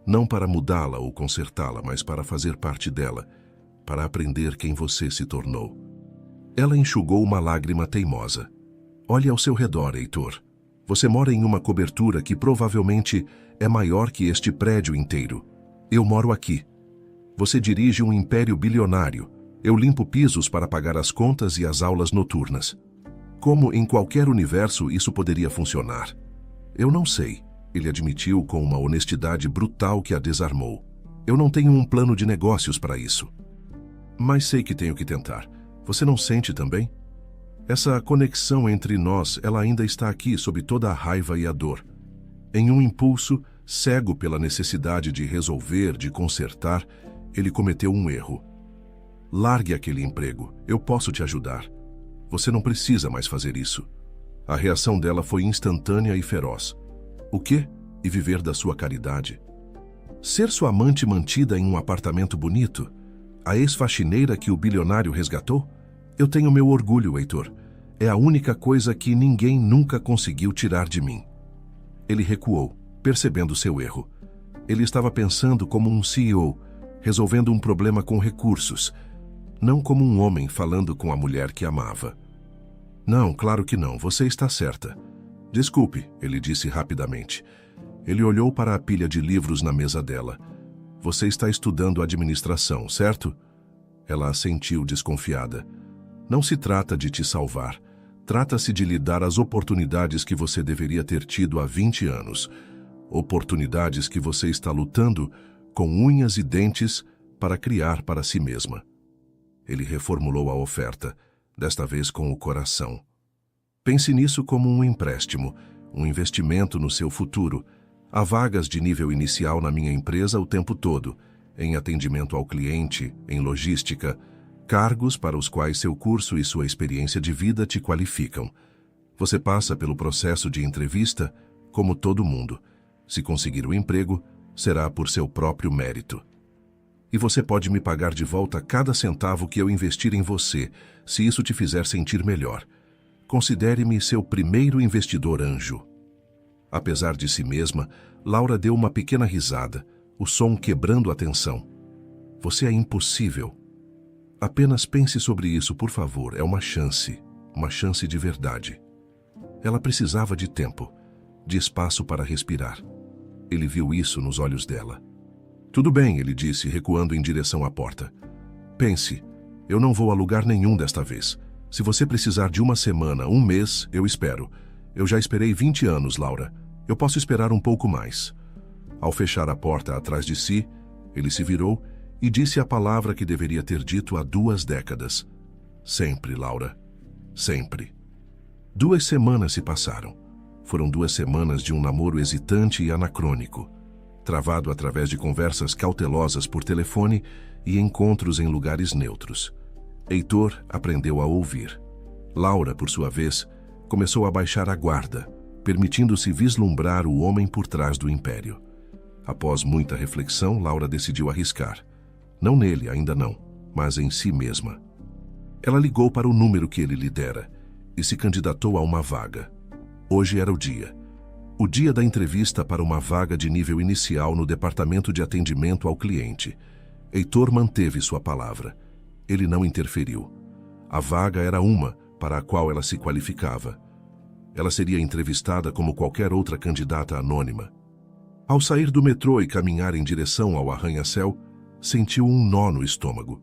Não para mudá-la ou consertá-la, mas para fazer parte dela, para aprender quem você se tornou. Ela enxugou uma lágrima teimosa. Olhe ao seu redor, Heitor. Você mora em uma cobertura que provavelmente é maior que este prédio inteiro. Eu moro aqui. Você dirige um império bilionário. Eu limpo pisos para pagar as contas e as aulas noturnas. Como em qualquer universo isso poderia funcionar? Eu não sei, ele admitiu com uma honestidade brutal que a desarmou. Eu não tenho um plano de negócios para isso. Mas sei que tenho que tentar. Você não sente também? Essa conexão entre nós, ela ainda está aqui sob toda a raiva e a dor. Em um impulso, cego pela necessidade de resolver, de consertar, ele cometeu um erro. Largue aquele emprego, eu posso te ajudar. Você não precisa mais fazer isso. A reação dela foi instantânea e feroz. O quê? E viver da sua caridade? Ser sua amante mantida em um apartamento bonito? A ex-faxineira que o bilionário resgatou? Eu tenho meu orgulho, Heitor. É a única coisa que ninguém nunca conseguiu tirar de mim. Ele recuou, percebendo seu erro. Ele estava pensando como um CEO, resolvendo um problema com recursos, não como um homem falando com a mulher que amava. Não, claro que não, você está certa. Desculpe, ele disse rapidamente. Ele olhou para a pilha de livros na mesa dela. Você está estudando administração, certo? Ela assentiu desconfiada. Não se trata de te salvar. Trata-se de lhe dar as oportunidades que você deveria ter tido há 20 anos. Oportunidades que você está lutando com unhas e dentes para criar para si mesma. Ele reformulou a oferta, desta vez com o coração. Pense nisso como um empréstimo, um investimento no seu futuro. Há vagas de nível inicial na minha empresa o tempo todo, em atendimento ao cliente, em logística, cargos para os quais seu curso e sua experiência de vida te qualificam. Você passa pelo processo de entrevista como todo mundo. Se conseguir o emprego, será por seu próprio mérito. E você pode me pagar de volta cada centavo que eu investir em você, se isso te fizer sentir melhor. Considere-me seu primeiro investidor anjo. Apesar de si mesma, Laura deu uma pequena risada, o som quebrando a tensão. Você é impossível. Apenas pense sobre isso, por favor. É uma chance de verdade. Ela precisava de tempo, de espaço para respirar. Ele viu isso nos olhos dela. Tudo bem, ele disse, recuando em direção à porta. Pense, eu não vou a lugar nenhum desta vez. Se você precisar de uma semana, um mês, eu espero. Eu já esperei 20 anos, Laura. Eu posso esperar um pouco mais. Ao fechar a porta atrás de si, ele se virou e disse a palavra que deveria ter dito há 2 décadas. Sempre, Laura. Sempre. 2 semanas se passaram. Foram 2 semanas de um namoro hesitante e anacrônico, travado através de conversas cautelosas por telefone e encontros em lugares neutros. Heitor aprendeu a ouvir. Laura, por sua vez, começou a baixar a guarda, permitindo-se vislumbrar o homem por trás do império. Após muita reflexão, Laura decidiu arriscar. Não nele, ainda não, mas em si mesma. Ela ligou para o número que ele lhe dera e se candidatou a uma vaga. Hoje era o dia da entrevista para uma vaga de nível inicial no departamento de atendimento ao cliente. Heitor manteve sua palavra. Ele não interferiu. A vaga era uma para a qual ela se qualificava. Ela seria entrevistada como qualquer outra candidata anônima. Ao sair do metrô e caminhar em direção ao arranha-céu, sentiu um nó no estômago.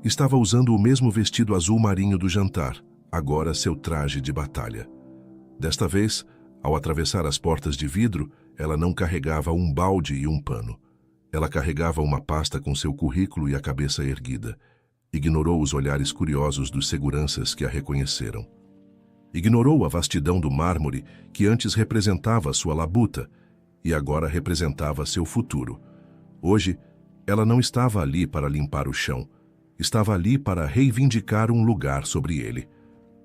Estava usando o mesmo vestido azul marinho do jantar, agora seu traje de batalha. Desta vez, ao atravessar as portas de vidro, ela não carregava um balde e um pano. Ela carregava uma pasta com seu currículo e a cabeça erguida. Ignorou os olhares curiosos dos seguranças que a reconheceram. Ignorou a vastidão do mármore que antes representava sua labuta e agora representava seu futuro. Hoje, ela não estava ali para limpar o chão. Estava ali para reivindicar um lugar sobre ele.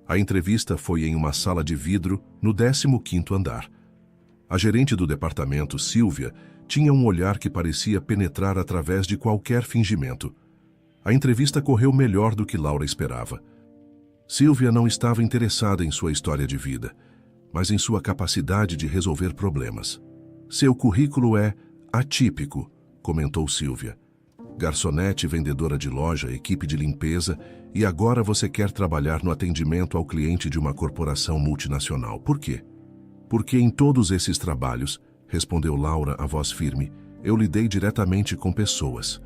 A entrevista foi em uma sala de vidro no 15º andar. A gerente do departamento, Silvia, tinha um olhar que parecia penetrar através de qualquer fingimento. A entrevista correu melhor do que Laura esperava. Silvia não estava interessada em sua história de vida, mas em sua capacidade de resolver problemas. Seu currículo é atípico, comentou Silvia. Garçonete, vendedora de loja, equipe de limpeza, e agora você quer trabalhar no atendimento ao cliente de uma corporação multinacional. Por quê? Porque em todos esses trabalhos, respondeu Laura a voz firme, eu lidei diretamente com pessoas.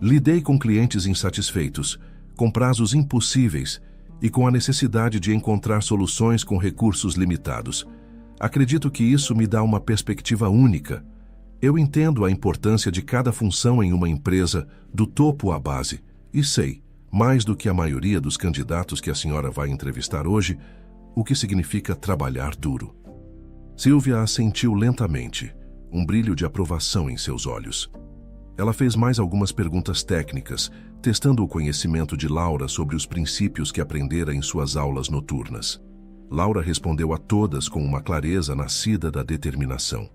Lidei com clientes insatisfeitos, com prazos impossíveis e com a necessidade de encontrar soluções com recursos limitados. Acredito que isso me dá uma perspectiva única. Eu entendo a importância de cada função em uma empresa, do topo à base, e sei, mais do que a maioria dos candidatos que a senhora vai entrevistar hoje, o que significa trabalhar duro. Silvia assentiu lentamente, um brilho de aprovação em seus olhos. Ela fez mais algumas perguntas técnicas, testando o conhecimento de Laura sobre os princípios que aprendera em suas aulas noturnas. Laura respondeu a todas com uma clareza nascida da determinação.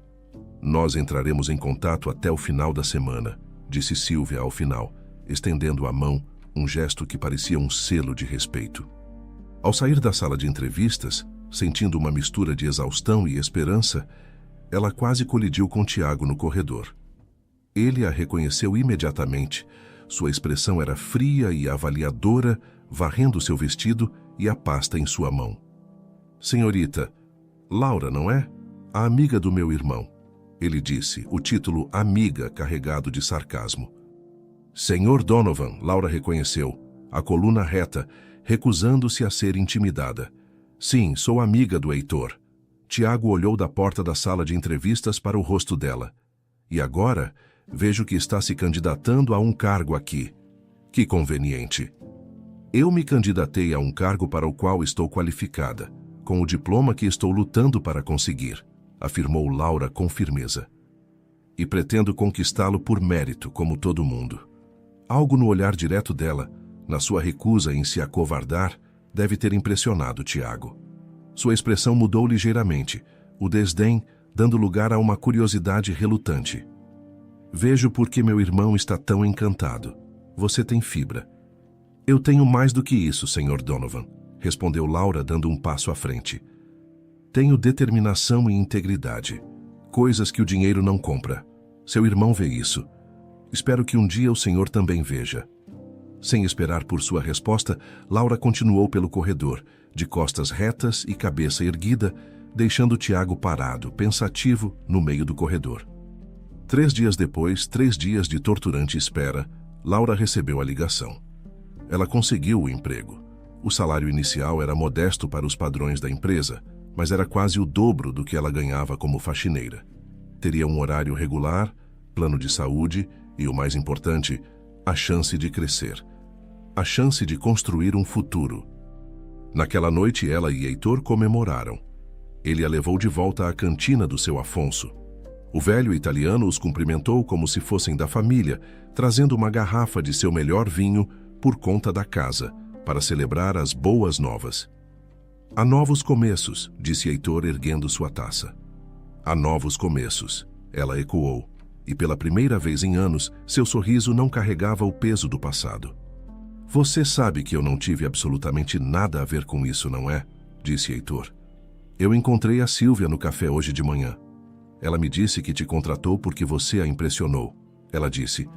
Nós entraremos em contato até o final da semana, disse Silvia ao final, estendendo a mão, um gesto que parecia um selo de respeito. Ao sair da sala de entrevistas, sentindo uma mistura de exaustão e esperança, ela quase colidiu com Tiago no corredor. Ele a reconheceu imediatamente. Sua expressão era fria e avaliadora, varrendo seu vestido e a pasta em sua mão. Senhorita, Laura, não é? A amiga do meu irmão, ele disse, o título amiga carregado de sarcasmo. Senhor Donovan, Laura reconheceu, a coluna reta, recusando-se a ser intimidada. Sim, sou amiga do Heitor. Tiago olhou da porta da sala de entrevistas para o rosto dela. E agora, vejo que está se candidatando a um cargo aqui. Que conveniente. Eu me candidatei a um cargo para o qual estou qualificada, com o diploma que estou lutando para conseguir, afirmou Laura com firmeza. E pretendo conquistá-lo por mérito, como todo mundo. Algo no olhar direto dela, na sua recusa em se acovardar, deve ter impressionado Tiago. Sua expressão mudou ligeiramente, o desdém dando lugar a uma curiosidade relutante. Vejo por que meu irmão está tão encantado. Você tem fibra. Eu tenho mais do que isso, Sr. Donovan, respondeu Laura dando um passo à frente. Tenho determinação e integridade, coisas que o dinheiro não compra. Seu irmão vê isso. Espero que um dia o senhor também veja. Sem esperar por sua resposta, Laura continuou pelo corredor, de costas retas e cabeça erguida, deixando Tiago parado, pensativo, no meio do corredor. 3 dias depois, 3 dias de torturante espera, Laura recebeu a ligação. Ela conseguiu o emprego. O salário inicial era modesto para os padrões da empresa, mas era quase o dobro do que ela ganhava como faxineira. Teria um horário regular, plano de saúde e, o mais importante, a chance de crescer. A chance de construir um futuro. Naquela noite, ela e Heitor comemoraram. Ele a levou de volta à cantina do seu Afonso. O velho italiano os cumprimentou como se fossem da família, trazendo uma garrafa de seu melhor vinho por conta da casa, para celebrar as boas novas. Há novos começos, disse Heitor erguendo sua taça. Há novos começos, ela ecoou, e pela primeira vez em anos, seu sorriso não carregava o peso do passado. Você sabe que eu não tive absolutamente nada a ver com isso, não é? Disse Heitor. Eu encontrei a Silvia no café hoje de manhã. Ela me disse que te contratou porque você a impressionou. Ela disse,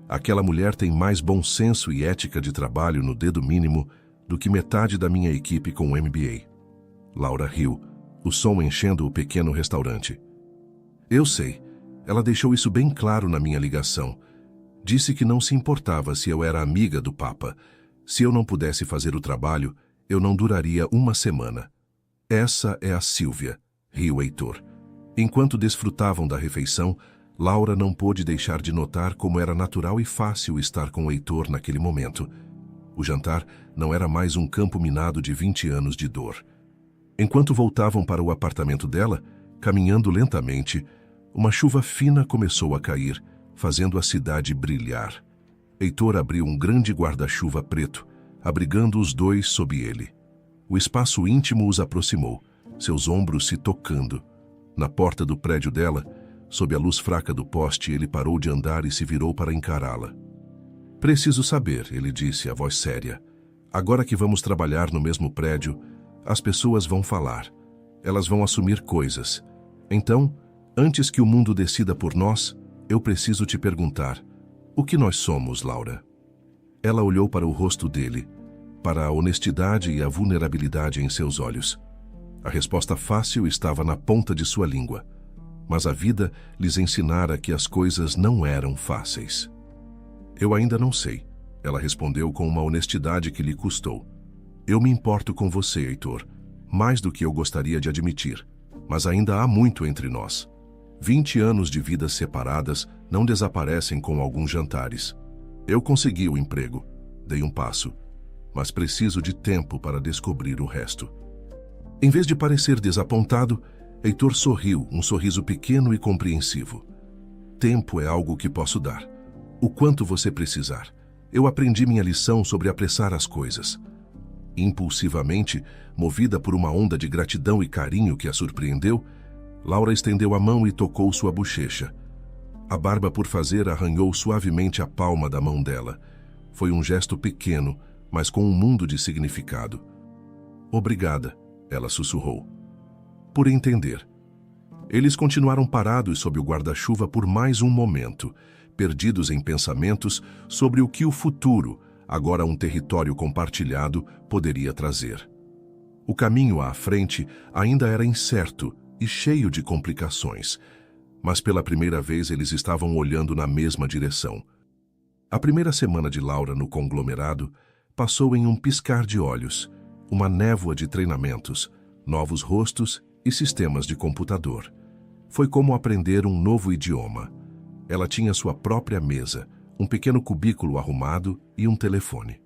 aquela mulher tem mais bom senso e ética de trabalho no dedo mínimo do que metade da minha equipe com o MBA. Laura riu, o som enchendo o pequeno restaurante. Eu sei, ela deixou isso bem claro na minha ligação. Disse que não se importava se eu era amiga do Papa. Se eu não pudesse fazer o trabalho, eu não duraria uma semana. Essa é a Silvia, riu Heitor. Enquanto desfrutavam da refeição, Laura não pôde deixar de notar como era natural e fácil estar com Heitor naquele momento. O jantar não era mais um campo minado de 20 anos de dor. Enquanto voltavam para o apartamento dela, caminhando lentamente, uma chuva fina começou a cair, fazendo a cidade brilhar. Heitor abriu um grande guarda-chuva preto, abrigando os dois sob ele. O espaço íntimo os aproximou, seus ombros se tocando. Na porta do prédio dela, sob a luz fraca do poste, ele parou de andar e se virou para encará-la. Preciso saber, ele disse, a voz séria. Agora que vamos trabalhar no mesmo prédio, as pessoas vão falar. Elas vão assumir coisas. Então, antes que o mundo decida por nós, eu preciso te perguntar, o que nós somos, Laura? Ela olhou para o rosto dele, para a honestidade e a vulnerabilidade em seus olhos. A resposta fácil estava na ponta de sua língua, mas a vida lhes ensinara que as coisas não eram fáceis. Eu ainda não sei, ela respondeu com uma honestidade que lhe custou. Eu me importo com você, Heitor, mais do que eu gostaria de admitir, mas ainda há muito entre nós. 20 anos de vidas separadas não desaparecem com alguns jantares. Eu consegui o emprego, dei um passo, mas preciso de tempo para descobrir o resto. Em vez de parecer desapontado, Heitor sorriu, um sorriso pequeno e compreensivo. Tempo é algo que posso dar. O quanto você precisar. Eu aprendi minha lição sobre apressar as coisas. Impulsivamente, movida por uma onda de gratidão e carinho que a surpreendeu, Laura estendeu a mão e tocou sua bochecha. A barba por fazer arranhou suavemente a palma da mão dela. Foi um gesto pequeno, mas com um mundo de significado. Obrigada, ela sussurrou. Por entender. Eles continuaram parados sob o guarda-chuva por mais um momento, perdidos em pensamentos sobre o que o futuro, agora um território compartilhado, poderia trazer. O caminho à frente ainda era incerto e cheio de complicações, mas pela primeira vez eles estavam olhando na mesma direção. A primeira semana de Laura no conglomerado passou em um piscar de olhos, uma névoa de treinamentos, novos rostos e sistemas de computador. Foi como aprender um novo idioma. Ela tinha sua própria mesa, um pequeno cubículo arrumado e um telefone.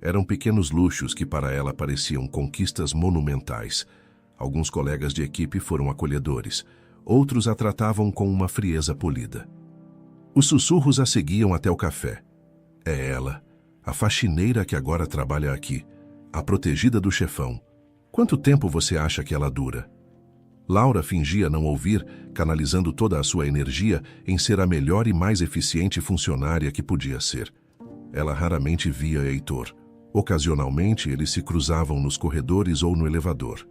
Eram pequenos luxos que para ela pareciam conquistas monumentais. Alguns colegas de equipe foram acolhedores, outros a tratavam com uma frieza polida. Os sussurros a seguiam até o café. É ela, a faxineira que agora trabalha aqui, a protegida do chefão. Quanto tempo você acha que ela dura? Laura fingia não ouvir, canalizando toda a sua energia em ser a melhor e mais eficiente funcionária que podia ser. Ela raramente via Heitor. Ocasionalmente, eles se cruzavam nos corredores ou no elevador.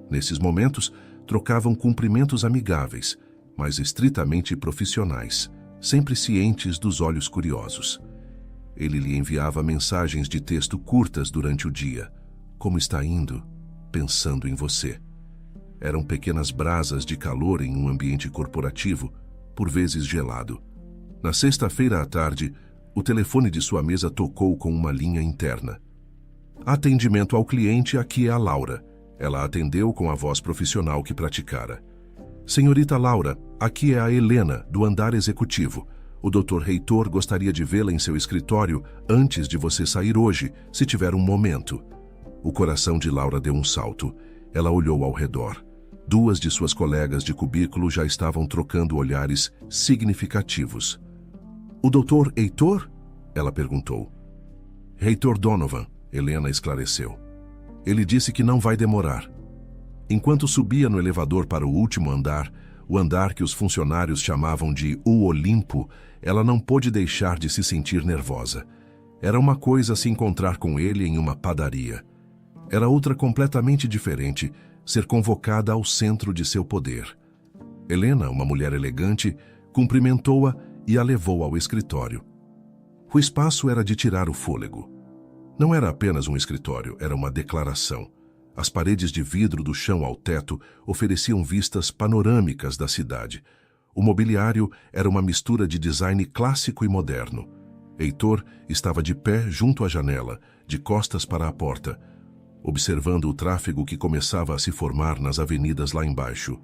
Nesses momentos, trocavam cumprimentos amigáveis, mas estritamente profissionais, sempre cientes dos olhos curiosos. Ele lhe enviava mensagens de texto curtas durante o dia. Como está indo? Pensando em você. Eram pequenas brasas de calor em um ambiente corporativo, por vezes gelado. Na sexta-feira à tarde, o telefone de sua mesa tocou com uma linha interna. Atendimento ao cliente, aqui é a Laura. Ela atendeu com a voz profissional que praticara. Senhorita Laura, aqui é a Helena, do andar executivo. O Dr. Heitor gostaria de vê-la em seu escritório antes de você sair hoje, se tiver um momento. O coração de Laura deu um salto. Ela olhou ao redor. Duas de suas colegas de cubículo já estavam trocando olhares significativos. O Dr. Heitor? Ela perguntou. Heitor Donovan, Helena esclareceu. Ele disse que não vai demorar. Enquanto subia no elevador para o último andar, o andar que os funcionários chamavam de O Olimpo, ela não pôde deixar de se sentir nervosa. Era uma coisa se encontrar com ele em uma padaria. Era outra completamente diferente, ser convocada ao centro de seu poder. Helena, uma mulher elegante, cumprimentou-a e a levou ao escritório. O espaço era de tirar o fôlego. Não era apenas um escritório, era uma declaração. As paredes de vidro do chão ao teto ofereciam vistas panorâmicas da cidade. O mobiliário era uma mistura de design clássico e moderno. Heitor estava de pé junto à janela, de costas para a porta, observando o tráfego que começava a se formar nas avenidas lá embaixo.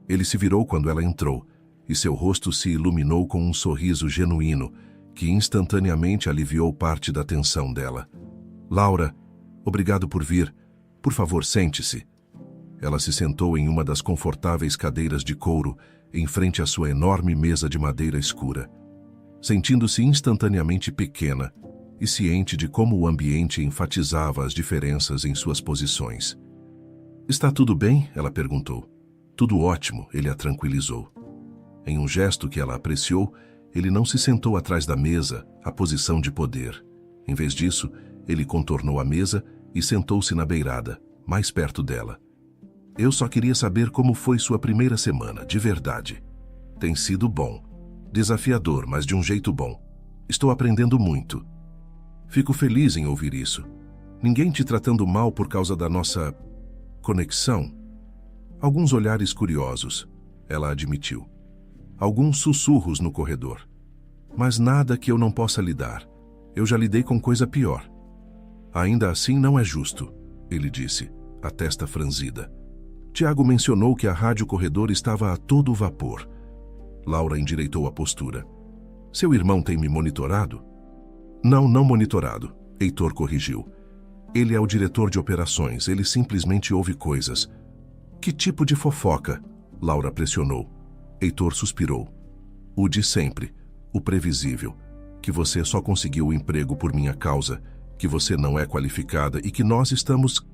Ele se virou quando ela entrou, e seu rosto se iluminou com um sorriso genuíno, que instantaneamente aliviou parte da tensão dela. Laura, obrigado por vir. Por favor, sente-se. Ela se sentou em uma das confortáveis cadeiras de couro, em frente à sua enorme mesa de madeira escura. Sentindo-se instantaneamente pequena e ciente de como o ambiente enfatizava as diferenças em suas posições. Está tudo bem? Ela perguntou. Tudo ótimo, ele a tranquilizou. Em um gesto que ela apreciou, ele não se sentou atrás da mesa, a posição de poder. Em vez disso, ele contornou a mesa e sentou-se na beirada, mais perto dela. Eu só queria saber como foi sua primeira semana, de verdade. Tem sido bom. Desafiador, mas de um jeito bom. Estou aprendendo muito. Fico feliz em ouvir isso. Ninguém te tratando mal por causa da nossa conexão? Alguns olhares curiosos, ela admitiu. Alguns sussurros no corredor. Mas nada que eu não possa lidar. Eu já lidei com coisa pior. Ainda assim não é justo, ele disse, a testa franzida. Tiago mencionou que a rádio corredor estava a todo vapor. Laura endireitou a postura. Seu irmão tem me monitorado? Não monitorado, Heitor corrigiu. Ele é o diretor de operações, ele simplesmente ouve coisas. Que tipo de fofoca? Laura pressionou. Heitor suspirou. O de sempre, o previsível. Que você só conseguiu o emprego por minha causa, que você não é qualificada e que nós estamos...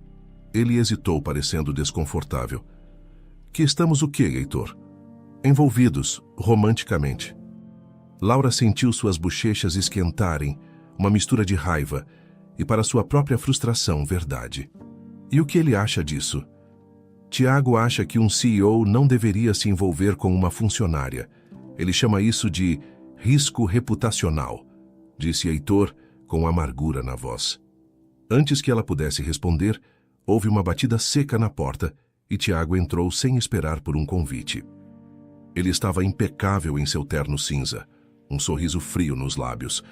Ele hesitou, parecendo desconfortável. Que estamos o quê, Heitor? Envolvidos, romanticamente. Laura sentiu suas bochechas esquentarem, uma mistura de raiva, e para sua própria frustração, verdade. E o que ele acha disso? Tiago acha que um CEO não deveria se envolver com uma funcionária. Ele chama isso de risco reputacional, disse Heitor com amargura na voz. Antes que ela pudesse responder, houve uma batida seca na porta e Tiago entrou sem esperar por um convite. Ele estava impecável em seu terno cinza, um sorriso frio nos lábios.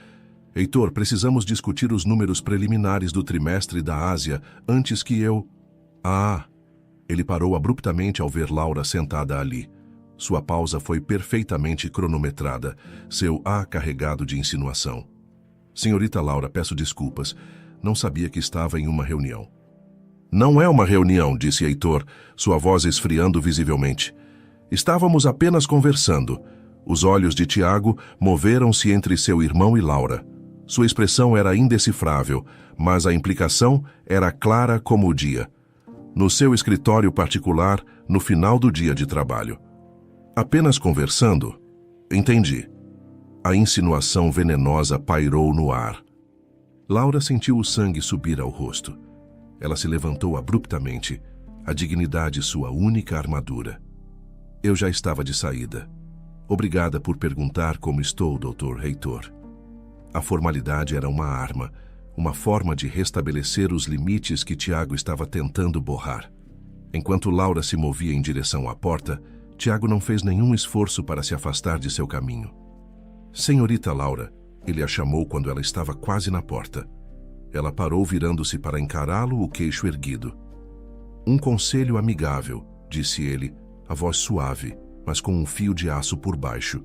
Heitor, precisamos discutir os números preliminares do trimestre da Ásia antes que eu... Ah! Ele parou abruptamente ao ver Laura sentada ali. Sua pausa foi perfeitamente cronometrada, seu carregado de insinuação. Senhorita Laura, peço desculpas. Não sabia que estava em uma reunião. Não é uma reunião, disse Heitor, sua voz esfriando visivelmente. Estávamos apenas conversando. Os olhos de Tiago moveram-se entre seu irmão e Laura. Sua expressão era indecifrável, mas a implicação era clara como o dia. No seu escritório particular, no final do dia de trabalho. Apenas conversando? Entendi. A insinuação venenosa pairou no ar. Laura sentiu o sangue subir ao rosto. Ela se levantou abruptamente, a dignidade sua única armadura. Eu já estava de saída. Obrigada por perguntar como estou, Dr. Heitor. A formalidade era uma arma, uma forma de restabelecer os limites que Tiago estava tentando borrar. Enquanto Laura se movia em direção à porta, Tiago não fez nenhum esforço para se afastar de seu caminho. Senhorita Laura, ele a chamou quando ela estava quase na porta. Ela parou virando-se para encará-lo, o queixo erguido. Um conselho amigável, disse ele, a voz suave, mas com um fio de aço por baixo.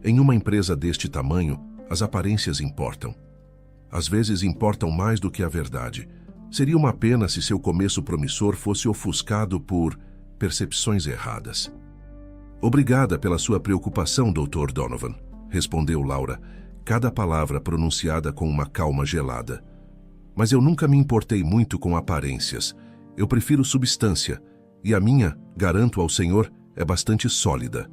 Em uma empresa deste tamanho, as aparências importam. Às vezes importam mais do que a verdade. Seria uma pena se seu começo promissor fosse ofuscado por percepções erradas. Obrigada pela sua preocupação, Dr. Donovan, respondeu Laura, cada palavra pronunciada com uma calma gelada. Mas eu nunca me importei muito com aparências. Eu prefiro substância, e a minha, garanto ao senhor, é bastante sólida.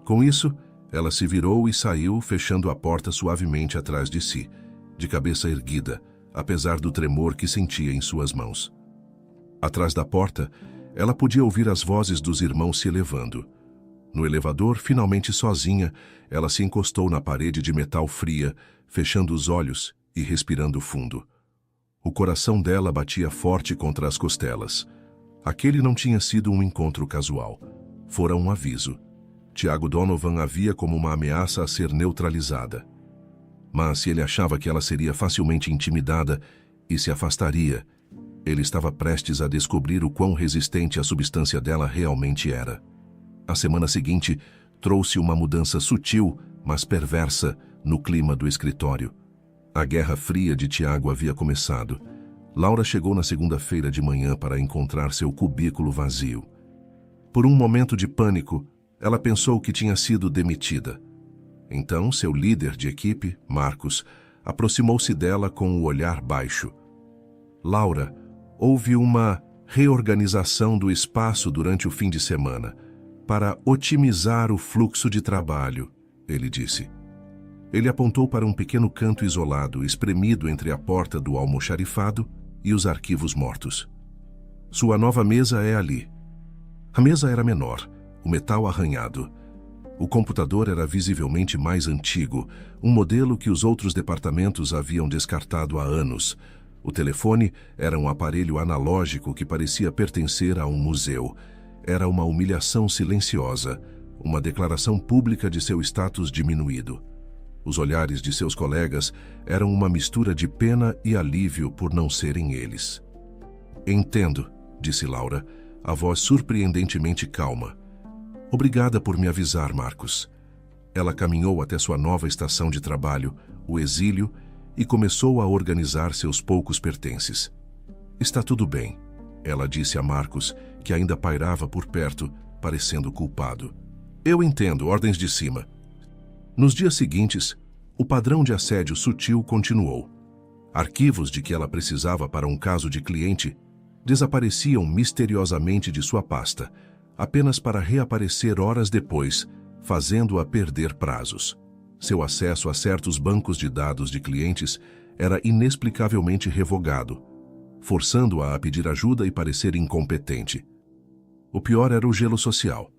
Com isso, ela se virou e saiu, fechando a porta suavemente atrás de si, de cabeça erguida, apesar do tremor que sentia em suas mãos. Atrás da porta, ela podia ouvir as vozes dos irmãos se elevando. No elevador, finalmente sozinha, ela se encostou na parede de metal fria, fechando os olhos e respirando fundo. O coração dela batia forte contra as costelas. Aquele não tinha sido um encontro casual. Fora um aviso. Tiago Donovan a via como uma ameaça a ser neutralizada. Mas se ele achava que ela seria facilmente intimidada e se afastaria, ele estava prestes a descobrir o quão resistente a substância dela realmente era. A semana seguinte trouxe uma mudança sutil, mas perversa, no clima do escritório. A Guerra Fria de Tiago havia começado. Laura chegou na segunda-feira de manhã para encontrar seu cubículo vazio. Por um momento de pânico, ela pensou que tinha sido demitida. Então, seu líder de equipe, Marcos, aproximou-se dela com o olhar baixo. Laura, houve uma reorganização do espaço durante o fim de semana, para otimizar o fluxo de trabalho, ele disse. Ele apontou para um pequeno canto isolado, espremido entre a porta do almoxarifado e os arquivos mortos. Sua nova mesa é ali. A mesa era menor, o metal arranhado. O computador era visivelmente mais antigo, um modelo que os outros departamentos haviam descartado há anos. O telefone era um aparelho analógico que parecia pertencer a um museu. Era uma humilhação silenciosa, uma declaração pública de seu status diminuído. Os olhares de seus colegas eram uma mistura de pena e alívio por não serem eles. Entendo, disse Laura, a voz surpreendentemente calma. Obrigada por me avisar, Marcos. Ela caminhou até sua nova estação de trabalho, o exílio, e começou a organizar seus poucos pertences. Está tudo bem. ela disse a Marcos, que ainda pairava por perto, parecendo culpado. Eu entendo, ordens de cima. Nos dias seguintes, o padrão de assédio sutil continuou. Arquivos de que ela precisava para um caso de cliente desapareciam misteriosamente de sua pasta, apenas para reaparecer horas depois, fazendo-a perder prazos. Seu acesso a certos bancos de dados de clientes era inexplicavelmente revogado, forçando-a a pedir ajuda e parecer incompetente. O pior era o gelo social.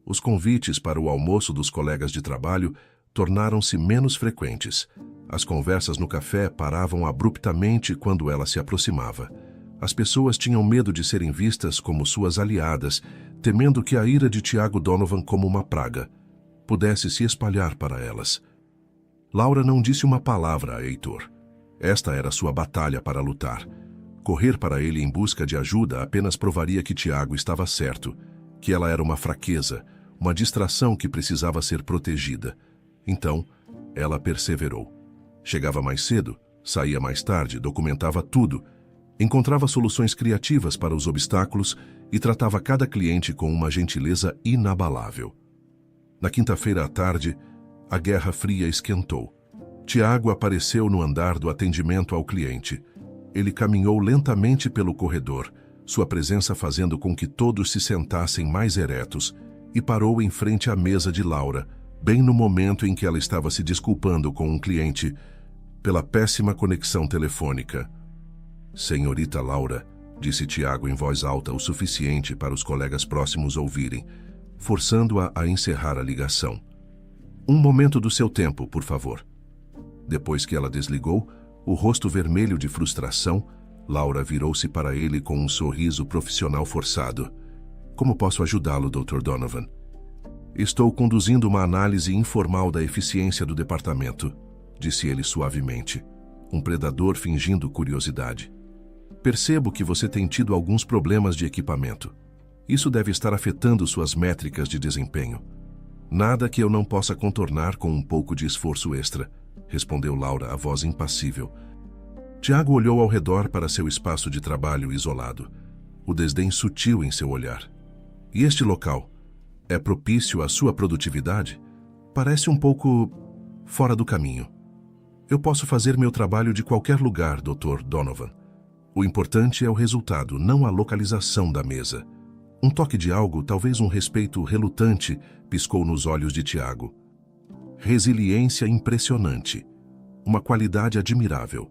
Os convites para o almoço dos colegas de trabalho tornaram-se menos frequentes. As conversas no café paravam abruptamente quando ela se aproximava. As pessoas tinham medo de serem vistas como suas aliadas, temendo que a ira de Tiago Donovan, como uma praga, pudesse se espalhar para elas. Laura não disse uma palavra a Heitor. Esta era sua batalha para lutar. Correr para ele em busca de ajuda apenas provaria que Tiago estava certo, que ela era uma fraqueza, uma distração que precisava ser protegida. Então, ela perseverou. Chegava mais cedo, saía mais tarde, documentava tudo, encontrava soluções criativas para os obstáculos e tratava cada cliente com uma gentileza inabalável. Na quinta-feira à tarde, a guerra fria esquentou. Tiago apareceu no andar do atendimento ao cliente. Ele caminhou lentamente pelo corredor, sua presença fazendo com que todos se sentassem mais eretos, e parou em frente à mesa de Laura, bem no momento em que ela estava se desculpando com um cliente pela péssima conexão telefônica. Senhorita Laura, disse Tiago em voz alta o suficiente para os colegas próximos ouvirem, forçando-a a encerrar a ligação. Um momento do seu tempo, por favor. Depois que ela desligou, o rosto vermelho de frustração, Laura virou-se para ele com um sorriso profissional forçado. Como posso ajudá-lo, Dr. Donovan? Estou conduzindo uma análise informal da eficiência do departamento, disse ele suavemente, um predador fingindo curiosidade. Percebo que você tem tido alguns problemas de equipamento. Isso deve estar afetando suas métricas de desempenho. Nada que eu não possa contornar com um pouco de esforço extra, respondeu Laura, a voz impassível. Tiago olhou ao redor para seu espaço de trabalho isolado, o desdém sutil em seu olhar. E este local? É propício à sua produtividade? Parece um pouco fora do caminho. Eu posso fazer meu trabalho de qualquer lugar, Dr. Donovan. O importante é o resultado, não a localização da mesa. Um toque de algo, talvez um respeito relutante, piscou nos olhos de Tiago. Resiliência impressionante. Uma qualidade admirável.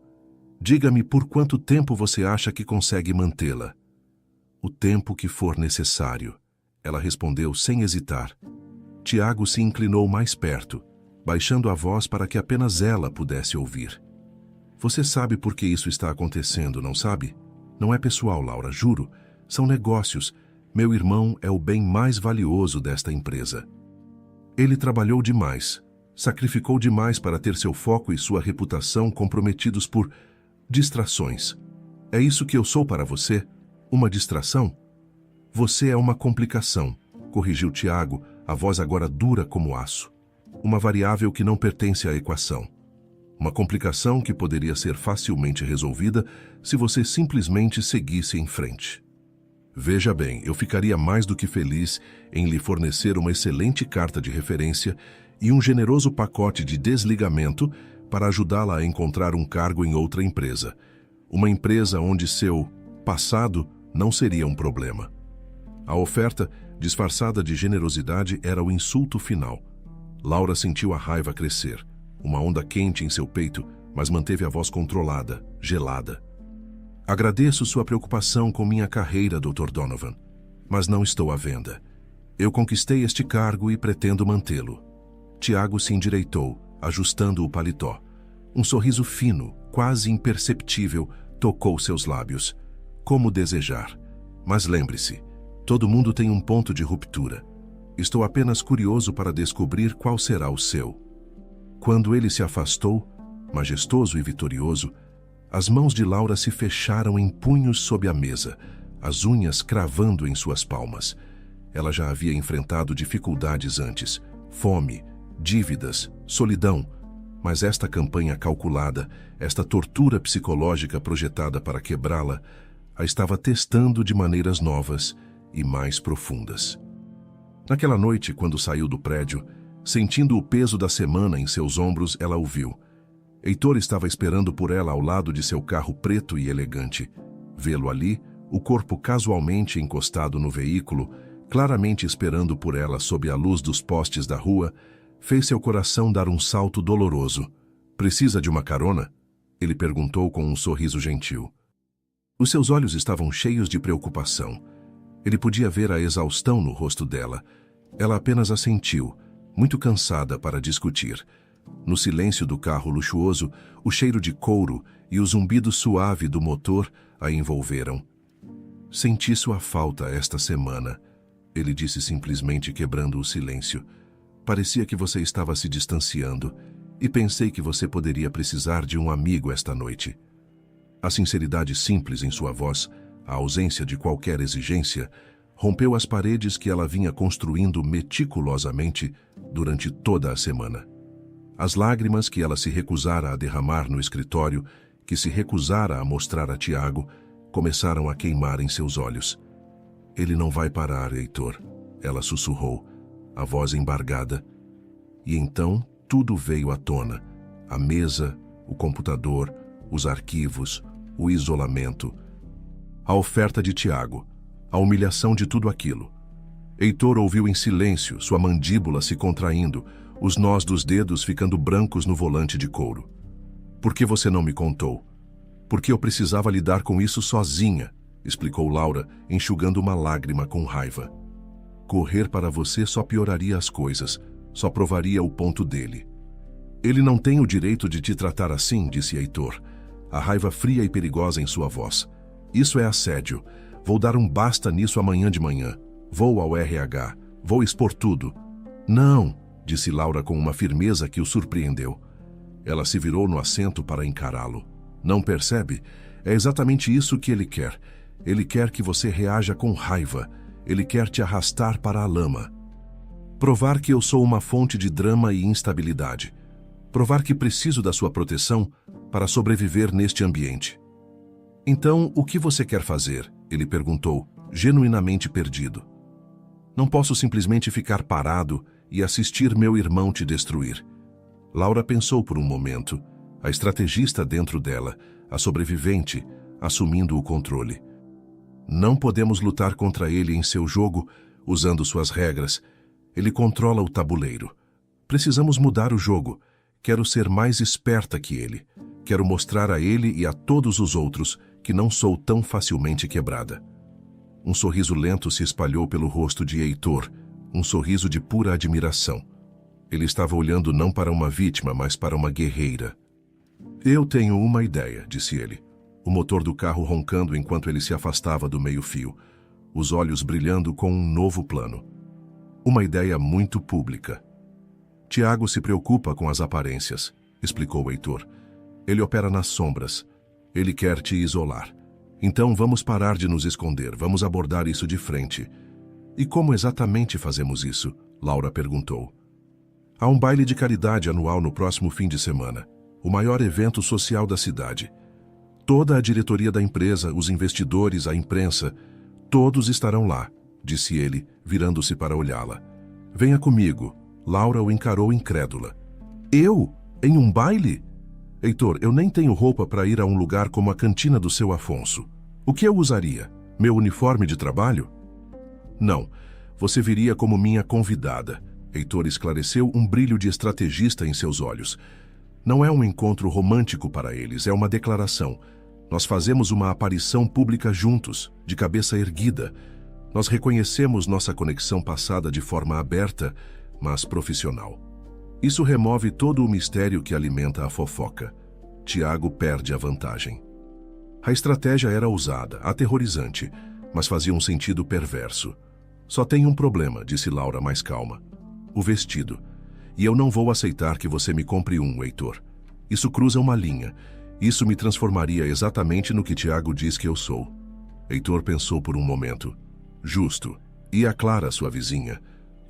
Diga-me por quanto tempo você acha que consegue mantê-la? O tempo que for necessário, ela respondeu sem hesitar. Tiago se inclinou mais perto, baixando a voz para que apenas ela pudesse ouvir. Você sabe por que isso está acontecendo, não sabe? Não é pessoal, Laura, juro. São negócios. Meu irmão é o bem mais valioso desta empresa. Ele trabalhou demais, sacrificou demais para ter seu foco e sua reputação comprometidos por distrações. É isso que eu sou para você? Uma distração? Você é uma complicação, corrigiu Tiago, a voz agora dura como aço. Uma variável que não pertence à equação. Uma complicação que poderia ser facilmente resolvida se você simplesmente seguisse em frente. Veja bem, eu ficaria mais do que feliz em lhe fornecer uma excelente carta de referência e um generoso pacote de desligamento para ajudá-la a encontrar um cargo em outra empresa. Uma empresa onde seu passado não seria um problema. A oferta, disfarçada de generosidade, era o insulto final. Laura sentiu a raiva crescer, uma onda quente em seu peito, mas manteve a voz controlada, gelada. Agradeço sua preocupação com minha carreira, Dr. Donovan, mas não estou à venda. Eu conquistei este cargo e pretendo mantê-lo. Tiago se endireitou, ajustando o paletó. Um sorriso fino, quase imperceptível, tocou seus lábios. Como desejar. Mas lembre-se, todo mundo tem um ponto de ruptura. Estou apenas curioso para descobrir qual será o seu. Quando ele se afastou, majestoso e vitorioso, as mãos de Laura se fecharam em punhos sob a mesa, as unhas cravando em suas palmas. Ela já havia enfrentado dificuldades antes, fome, dívidas, solidão, mas esta campanha calculada, esta tortura psicológica projetada para quebrá-la, A estava testando de maneiras novas e mais profundas. Naquela noite, quando saiu do prédio, sentindo o peso da semana em seus ombros, ela o viu. Heitor estava esperando por ela ao lado de seu carro preto e elegante. Vê-lo ali, o corpo casualmente encostado no veículo, claramente esperando por ela sob a luz dos postes da rua, fez seu coração dar um salto doloroso. "Precisa de uma carona?" Ele perguntou com um sorriso gentil. Os seus olhos estavam cheios de preocupação. Ele podia ver a exaustão no rosto dela. Ela apenas assentiu, muito cansada para discutir. No silêncio do carro luxuoso, o cheiro de couro e o zumbido suave do motor a envolveram. "Senti sua falta esta semana", ele disse simplesmente, quebrando o silêncio. "Parecia que você estava se distanciando e pensei que você poderia precisar de um amigo esta noite." A sinceridade simples em sua voz, a ausência de qualquer exigência, rompeu as paredes que ela vinha construindo meticulosamente durante toda a semana. As lágrimas que ela se recusara a derramar no escritório, que se recusara a mostrar a Tiago, começaram a queimar em seus olhos. "Ele não vai parar, Heitor", ela sussurrou, a voz embargada. E então tudo veio à tona. A mesa, o computador, os arquivos, o isolamento. A oferta de Tiago, a humilhação de tudo aquilo. Heitor ouviu em silêncio, sua mandíbula se contraindo, os nós dos dedos ficando brancos no volante de couro. "Por que você não me contou?" "Porque eu precisava lidar com isso sozinha", explicou Laura, enxugando uma lágrima com raiva. "Correr para você só pioraria as coisas, só provaria o ponto dele." "Ele não tem o direito de te tratar assim", disse Heitor, a raiva fria e perigosa em sua voz. "Isso é assédio. Vou dar um basta nisso amanhã de manhã. Vou ao RH. Vou expor tudo." "Não", disse Laura com uma firmeza que o surpreendeu. Ela se virou no assento para encará-lo. "Não percebe? É exatamente isso que ele quer. Ele quer que você reaja com raiva. Ele quer te arrastar para a lama. Provar que eu sou uma fonte de drama e instabilidade. Provar que preciso da sua proteção para sobreviver neste ambiente." "Então, o que você quer fazer?" ele perguntou, genuinamente perdido. "Não posso simplesmente ficar parado e assistir meu irmão te destruir." Laura pensou por um momento, a estrategista dentro dela, a sobrevivente, assumindo o controle. "Não podemos lutar contra ele em seu jogo, usando suas regras. Ele controla o tabuleiro. Precisamos mudar o jogo. Quero ser mais esperta que ele. Quero mostrar a ele e a todos os outros que não sou tão facilmente quebrada." Um sorriso lento se espalhou pelo rosto de Heitor, um sorriso de pura admiração. Ele estava olhando não para uma vítima, mas para uma guerreira. "Eu tenho uma ideia", disse ele, o motor do carro roncando enquanto ele se afastava do meio-fio, os olhos brilhando com um novo plano. "Uma ideia muito pública." "Tiago se preocupa com as aparências", explicou Heitor. "Ele opera nas sombras. Ele quer te isolar. Então vamos parar de nos esconder, vamos abordar isso de frente." "E como exatamente fazemos isso?" Laura perguntou. "Há um baile de caridade anual no próximo fim de semana, o maior evento social da cidade. Toda a diretoria da empresa, os investidores, a imprensa, todos estarão lá", disse ele, virando-se para olhá-la. "Venha comigo." Laura o encarou incrédula. "Eu? Em um baile?" "Heitor, eu nem tenho roupa para ir a um lugar como a cantina do seu Afonso. O que eu usaria? Meu uniforme de trabalho?" "Não, você viria como minha convidada." Heitor esclareceu, um brilho de estrategista em seus olhos. "Não é um encontro romântico para eles, é uma declaração. Nós fazemos uma aparição pública juntos, de cabeça erguida. Nós reconhecemos nossa conexão passada de forma aberta, mas profissional. Isso remove todo o mistério que alimenta a fofoca. Tiago perde a vantagem." A estratégia era ousada, aterrorizante, mas fazia um sentido perverso. "Só tem um problema", disse Laura mais calma. "O vestido. E eu não vou aceitar que você me compre um, Heitor. Isso cruza uma linha. Isso me transformaria exatamente no que Tiago diz que eu sou." Heitor pensou por um momento. "Justo. E a Clara, sua vizinha?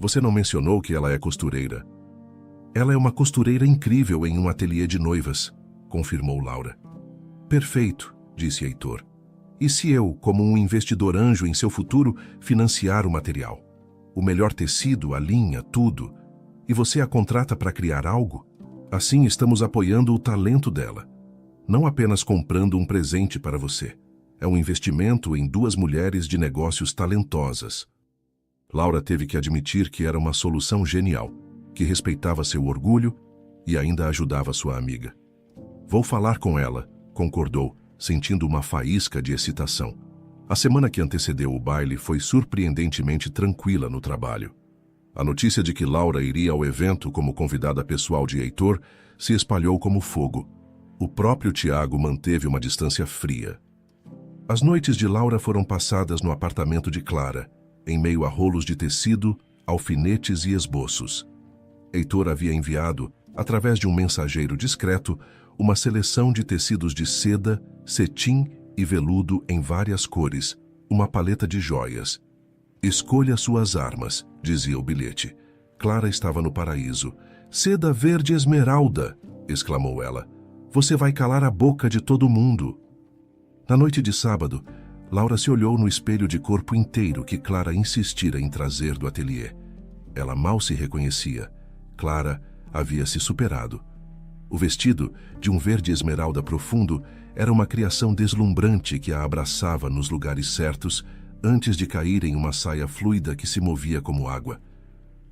Você não mencionou que ela é costureira?" "Ela é uma costureira incrível em um ateliê de noivas", confirmou Laura. "Perfeito", disse Heitor. E se eu, como um investidor anjo em seu futuro, financiar o material? O melhor tecido, a linha, tudo. E você a contrata para criar algo? Assim estamos apoiando o talento dela. Não apenas comprando um presente para você. É um investimento em duas mulheres de negócios talentosas. Laura teve que admitir que era uma solução genial, que respeitava seu orgulho e ainda ajudava sua amiga. Vou falar com ela, concordou, sentindo uma faísca de excitação. A semana que antecedeu o baile foi surpreendentemente tranquila no trabalho. A notícia de que Laura iria ao evento como convidada pessoal de Heitor se espalhou como fogo. O próprio Tiago manteve uma distância fria. As noites de Laura foram passadas no apartamento de Clara, em meio a rolos de tecido, alfinetes e esboços. Heitor havia enviado, através de um mensageiro discreto, uma seleção de tecidos de seda, cetim e veludo em várias cores, uma paleta de joias. Escolha suas armas, dizia o bilhete. Clara estava no paraíso. Seda verde esmeralda, exclamou ela. Você vai calar a boca de todo mundo. Na noite de sábado, Laura se olhou no espelho de corpo inteiro que Clara insistira em trazer do ateliê. Ela mal se reconhecia. Clara havia se superado. O vestido, de um verde esmeralda profundo, era uma criação deslumbrante que a abraçava nos lugares certos, antes de cair em uma saia fluida que se movia como água.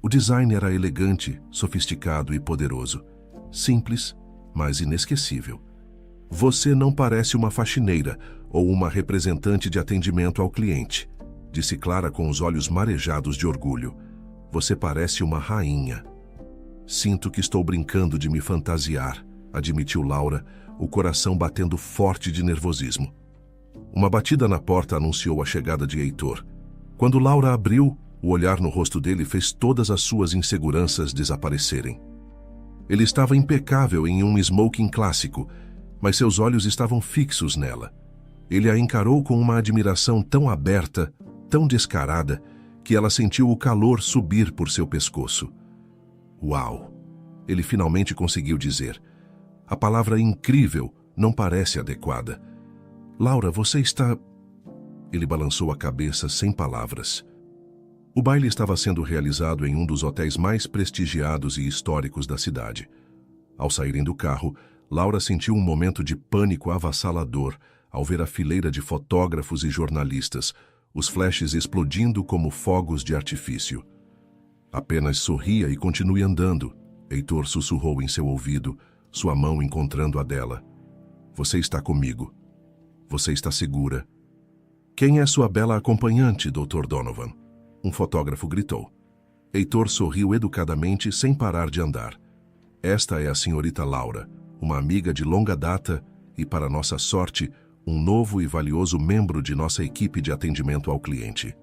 O design era elegante, sofisticado e poderoso. Simples, mas inesquecível. Você não parece uma faxineira ou uma representante de atendimento ao cliente, disse Clara com os olhos marejados de orgulho. Você parece uma rainha. Sinto que estou brincando de me fantasiar, admitiu Laura, o coração batendo forte de nervosismo. Uma batida na porta anunciou a chegada de Heitor. Quando Laura abriu, o olhar no rosto dele fez todas as suas inseguranças desaparecerem. Ele estava impecável em um smoking clássico, mas seus olhos estavam fixos nela. Ele a encarou com uma admiração tão aberta, tão descarada, que ela sentiu o calor subir por seu pescoço. Uau! Ele finalmente conseguiu dizer. A palavra incrível não parece adequada. Laura, você está... Ele balançou a cabeça sem palavras. O baile estava sendo realizado em um dos hotéis mais prestigiados e históricos da cidade. Ao saírem do carro, Laura sentiu um momento de pânico avassalador ao ver a fileira de fotógrafos e jornalistas, os flashes explodindo como fogos de artifício. Apenas sorria e continue andando, Heitor sussurrou em seu ouvido, sua mão encontrando a dela. Você está comigo. Você está segura. Quem é sua bela acompanhante, Dr. Donovan? Um fotógrafo gritou. Heitor sorriu educadamente sem parar de andar. Esta é a senhorita Laura, uma amiga de longa data e, para nossa sorte, um novo e valioso membro de nossa equipe de atendimento ao cliente.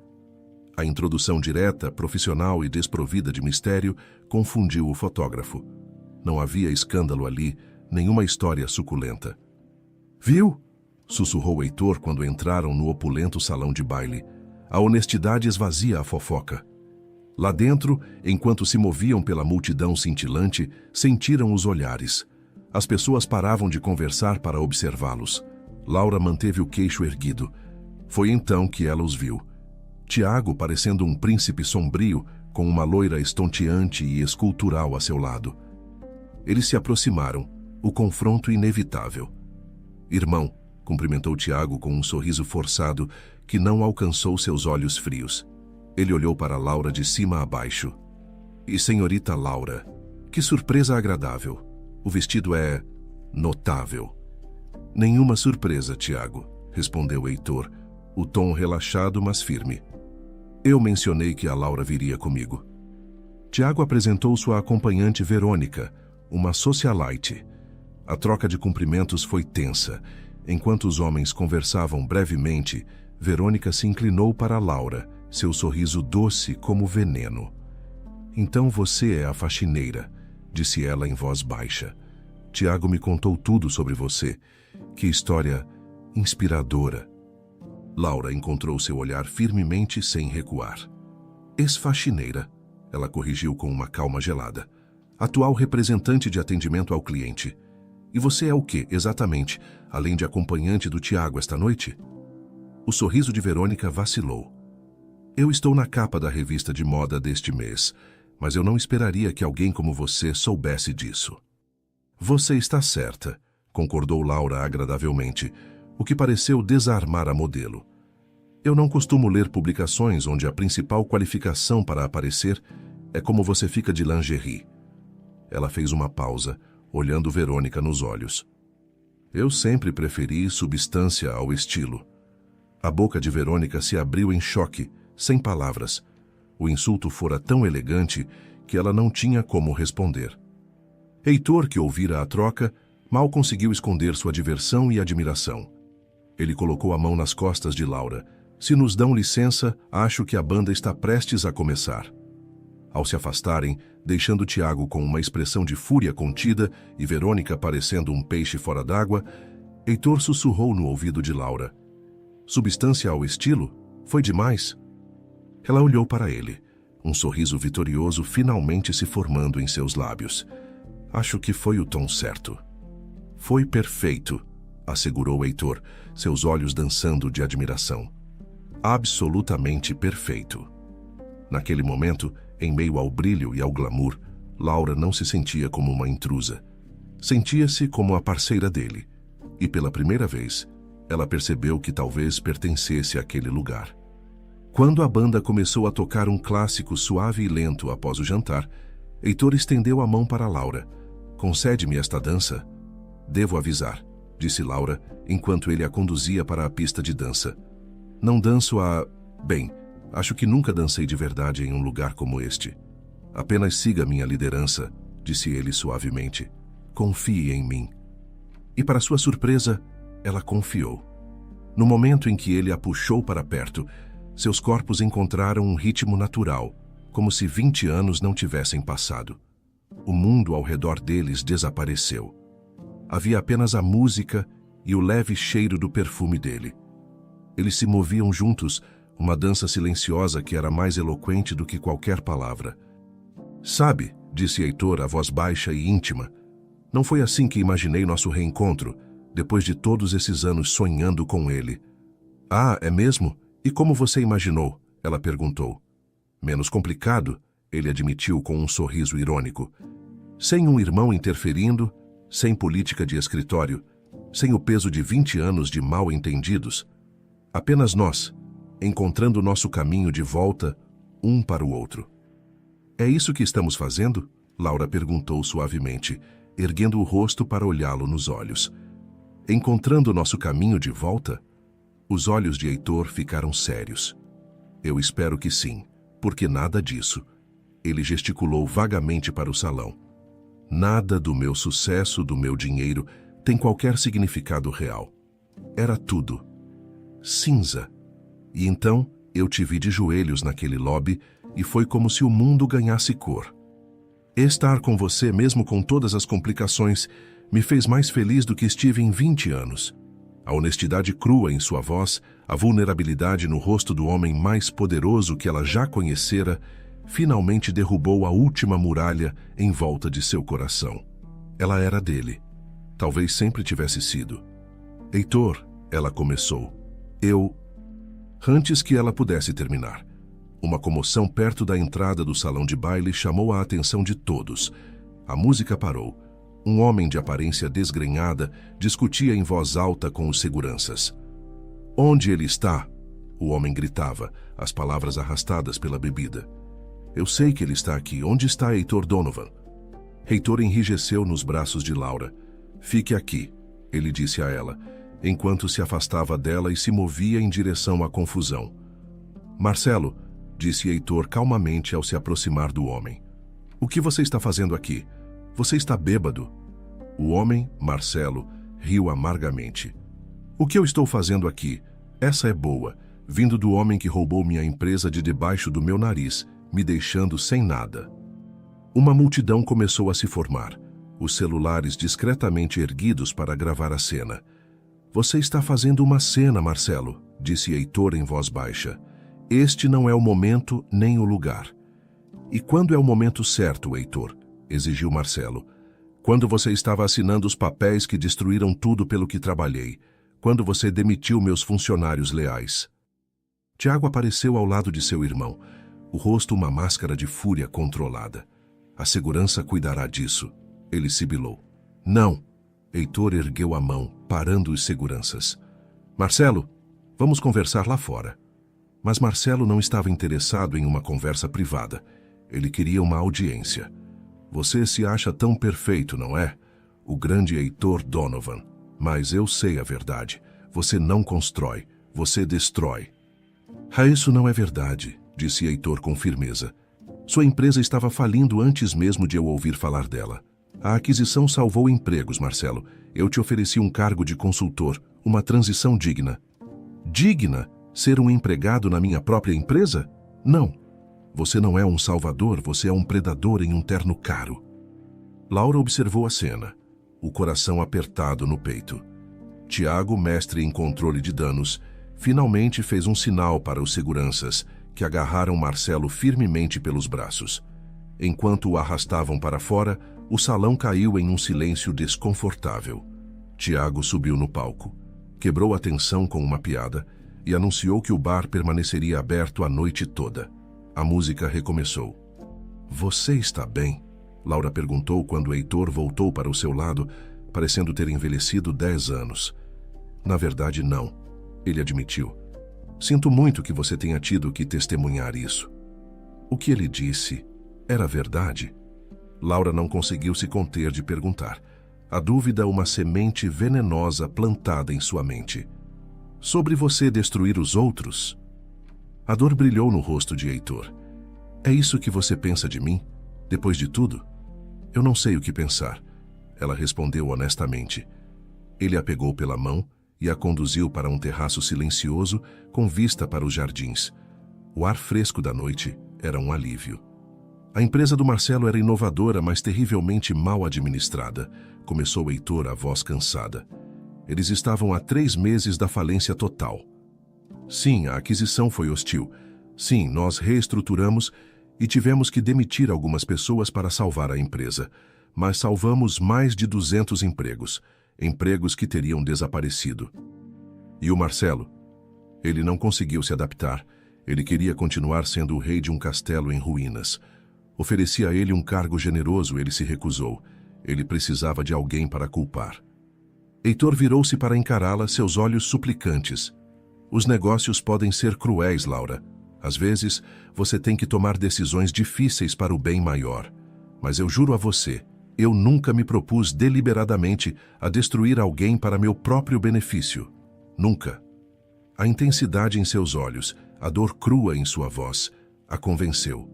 A introdução direta, profissional e desprovida de mistério confundiu o fotógrafo. Não havia escândalo ali, nenhuma história suculenta. Viu? Sussurrou Heitor quando entraram no opulento salão de baile. A honestidade esvazia a fofoca. Lá dentro, enquanto se moviam pela multidão cintilante, sentiram os olhares. As pessoas paravam de conversar para observá-los. Laura manteve o queixo erguido. Foi então que ela os viu. Tiago, parecendo um príncipe sombrio, com uma loira estonteante e escultural a seu lado. Eles se aproximaram, o confronto inevitável. Irmão, cumprimentou Tiago com um sorriso forçado que não alcançou seus olhos frios. Ele olhou para Laura de cima a baixo. E senhorita Laura, que surpresa agradável. O vestido é notável. Nenhuma surpresa, Tiago, respondeu Heitor, o tom relaxado, mas firme. Eu mencionei que a Laura viria comigo. Tiago apresentou sua acompanhante Verônica, uma socialite. A troca de cumprimentos foi tensa. Enquanto os homens conversavam brevemente, Verônica se inclinou para Laura, seu sorriso doce como veneno. Então você é a faxineira, disse ela em voz baixa. Tiago me contou tudo sobre você. Que história inspiradora. Laura encontrou seu olhar firmemente sem recuar. Ex-faxineira, ela corrigiu com uma calma gelada. Atual representante de atendimento ao cliente. E você é o que, exatamente, além de acompanhante do Tiago esta noite? O sorriso de Verônica vacilou. Eu estou na capa da revista de moda deste mês, mas eu não esperaria que alguém como você soubesse disso. Você está certa, concordou Laura agradavelmente, o que pareceu desarmar a modelo. Eu não costumo ler publicações onde a principal qualificação para aparecer é como você fica de lingerie. Ela fez uma pausa, olhando Verônica nos olhos. Eu sempre preferi substância ao estilo. A boca de Verônica se abriu em choque, sem palavras. O insulto fora tão elegante que ela não tinha como responder. Heitor, que ouvira a troca, mal conseguiu esconder sua diversão e admiração. Ele colocou a mão nas costas de Laura. Se nos dão licença, acho que a banda está prestes a começar. Ao se afastarem, deixando Tiago com uma expressão de fúria contida e Verônica parecendo um peixe fora d'água, Heitor sussurrou no ouvido de Laura. Substância ao estilo? Foi demais? Ela olhou para ele, um sorriso vitorioso finalmente se formando em seus lábios. Acho que foi o tom certo. Foi perfeito, assegurou Heitor, seus olhos dançando de admiração. Absolutamente perfeito. Naquele momento, em meio ao brilho e ao glamour, Laura não se sentia como uma intrusa. Sentia-se como a parceira dele. E pela primeira vez, ela percebeu que talvez pertencesse àquele lugar. Quando a banda começou a tocar um clássico suave e lento após o jantar, Heitor estendeu a mão para Laura. Concede-me esta dança? Devo avisar, disse Laura, enquanto ele a conduzia para a pista de dança. Não danço há... Bem, acho que nunca dancei de verdade em um lugar como este. Apenas siga minha liderança, disse ele suavemente. Confie em mim. E para sua surpresa, ela confiou. No momento em que ele a puxou para perto, seus corpos encontraram um ritmo natural, como se 20 anos não tivessem passado. O mundo ao redor deles desapareceu. Havia apenas a música e o leve cheiro do perfume dele. Eles se moviam juntos, uma dança silenciosa que era mais eloquente do que qualquer palavra. Sabe, disse Heitor, a voz baixa e íntima, não foi assim que imaginei nosso reencontro, depois de todos esses anos sonhando com ele. Ah, é mesmo? E como você imaginou? Ela perguntou. Menos complicado, ele admitiu com um sorriso irônico. Sem um irmão interferindo, sem política de escritório, sem o peso de 20 anos de mal-entendidos. Apenas nós, encontrando nosso caminho de volta, um para o outro. É isso que estamos fazendo? Laura perguntou suavemente, erguendo o rosto para olhá-lo nos olhos. Encontrando nosso caminho de volta? Os olhos de Heitor ficaram sérios. Eu espero que sim, porque nada disso. Ele gesticulou vagamente para o salão. Nada do meu sucesso, do meu dinheiro, tem qualquer significado real. Era tudo. Cinza. E então eu te vi de joelhos naquele lobby e foi como se o mundo ganhasse cor. Estar com você, mesmo com todas as complicações, me fez mais feliz do que estive em 20 anos. A honestidade crua em sua voz, a vulnerabilidade no rosto do homem mais poderoso que ela já conhecera, finalmente derrubou a última muralha em volta de seu coração. Ela era dele. Talvez sempre tivesse sido. Heitor, ela começou. Antes que ela pudesse terminar. Uma comoção perto da entrada do salão de baile chamou a atenção de todos. A música parou. Um homem de aparência desgrenhada discutia em voz alta com os seguranças. Onde ele está? O homem gritava, as palavras arrastadas pela bebida. Eu sei que ele está aqui. Onde está Heitor Donovan? Heitor enrijeceu nos braços de Laura. Fique aqui, ele disse a ela, enquanto se afastava dela e se movia em direção à confusão. Marcelo, disse Heitor calmamente ao se aproximar do homem. O que você está fazendo aqui? Você está bêbado. O homem, Marcelo, riu amargamente. O que eu estou fazendo aqui? Essa é boa, vindo do homem que roubou minha empresa de debaixo do meu nariz, me deixando sem nada. Uma multidão começou a se formar, os celulares discretamente erguidos para gravar a cena. Você está fazendo uma cena, Marcelo, disse Heitor em voz baixa. Este não é o momento nem o lugar. E quando é o momento certo, Heitor? Exigiu Marcelo. Quando você estava assinando os papéis que destruíram tudo pelo que trabalhei. Quando você demitiu meus funcionários leais. Tiago apareceu ao lado de seu irmão, o rosto uma máscara de fúria controlada. A segurança cuidará disso, ele sibilou. Não! Heitor ergueu a mão, parando os seguranças. Marcelo, vamos conversar lá fora. Mas Marcelo não estava interessado em uma conversa privada. Ele queria uma audiência. Você se acha tão perfeito, não é? O grande Heitor Donovan. Mas eu sei a verdade. Você não constrói, você destrói. Isso não é verdade, disse Heitor com firmeza. Sua empresa estava falindo antes mesmo de eu ouvir falar dela. A aquisição salvou empregos, Marcelo. Eu te ofereci um cargo de consultor, uma transição digna. Digna? Ser um empregado na minha própria empresa? Não. Você não é um salvador, você é um predador em um terno caro. Laura observou a cena, o coração apertado no peito. Tiago, mestre em controle de danos, finalmente fez um sinal para os seguranças, que agarraram Marcelo firmemente pelos braços. Enquanto o arrastavam para fora, o salão caiu em um silêncio desconfortável. Tiago subiu no palco, quebrou a tensão com uma piada e anunciou que o bar permaneceria aberto a noite toda. A música recomeçou. Você está bem? Laura perguntou quando Heitor voltou para o seu lado, parecendo ter envelhecido 10 anos. Na verdade, não, ele admitiu. Sinto muito que você tenha tido que testemunhar isso. O que ele disse era verdade? Laura não conseguiu se conter de perguntar. A dúvida, uma semente venenosa plantada em sua mente. Sobre você destruir os outros? A dor brilhou no rosto de Heitor. É isso que você pensa de mim? Depois de tudo? Eu não sei o que pensar. Ela respondeu honestamente. Ele a pegou pela mão e a conduziu para um terraço silencioso com vista para os jardins. O ar fresco da noite era um alívio. A empresa do Marcelo era inovadora, mas terrivelmente mal administrada, começou Heitor, a voz cansada. Eles estavam há 3 meses da falência total. Sim, a aquisição foi hostil. Sim, nós reestruturamos e tivemos que demitir algumas pessoas para salvar a empresa. Mas salvamos mais de 200 empregos. Empregos que teriam desaparecido. E o Marcelo? Ele não conseguiu se adaptar. Ele queria continuar sendo o rei de um castelo em ruínas. Ofereci a ele um cargo generoso, ele se recusou. Ele precisava de alguém para culpar. Heitor virou-se para encará-la, seus olhos suplicantes. Os negócios podem ser cruéis, Laura. Às vezes, você tem que tomar decisões difíceis para o bem maior. Mas eu juro a você, eu nunca me propus deliberadamente a destruir alguém para meu próprio benefício. Nunca. A intensidade em seus olhos, a dor crua em sua voz, a convenceu.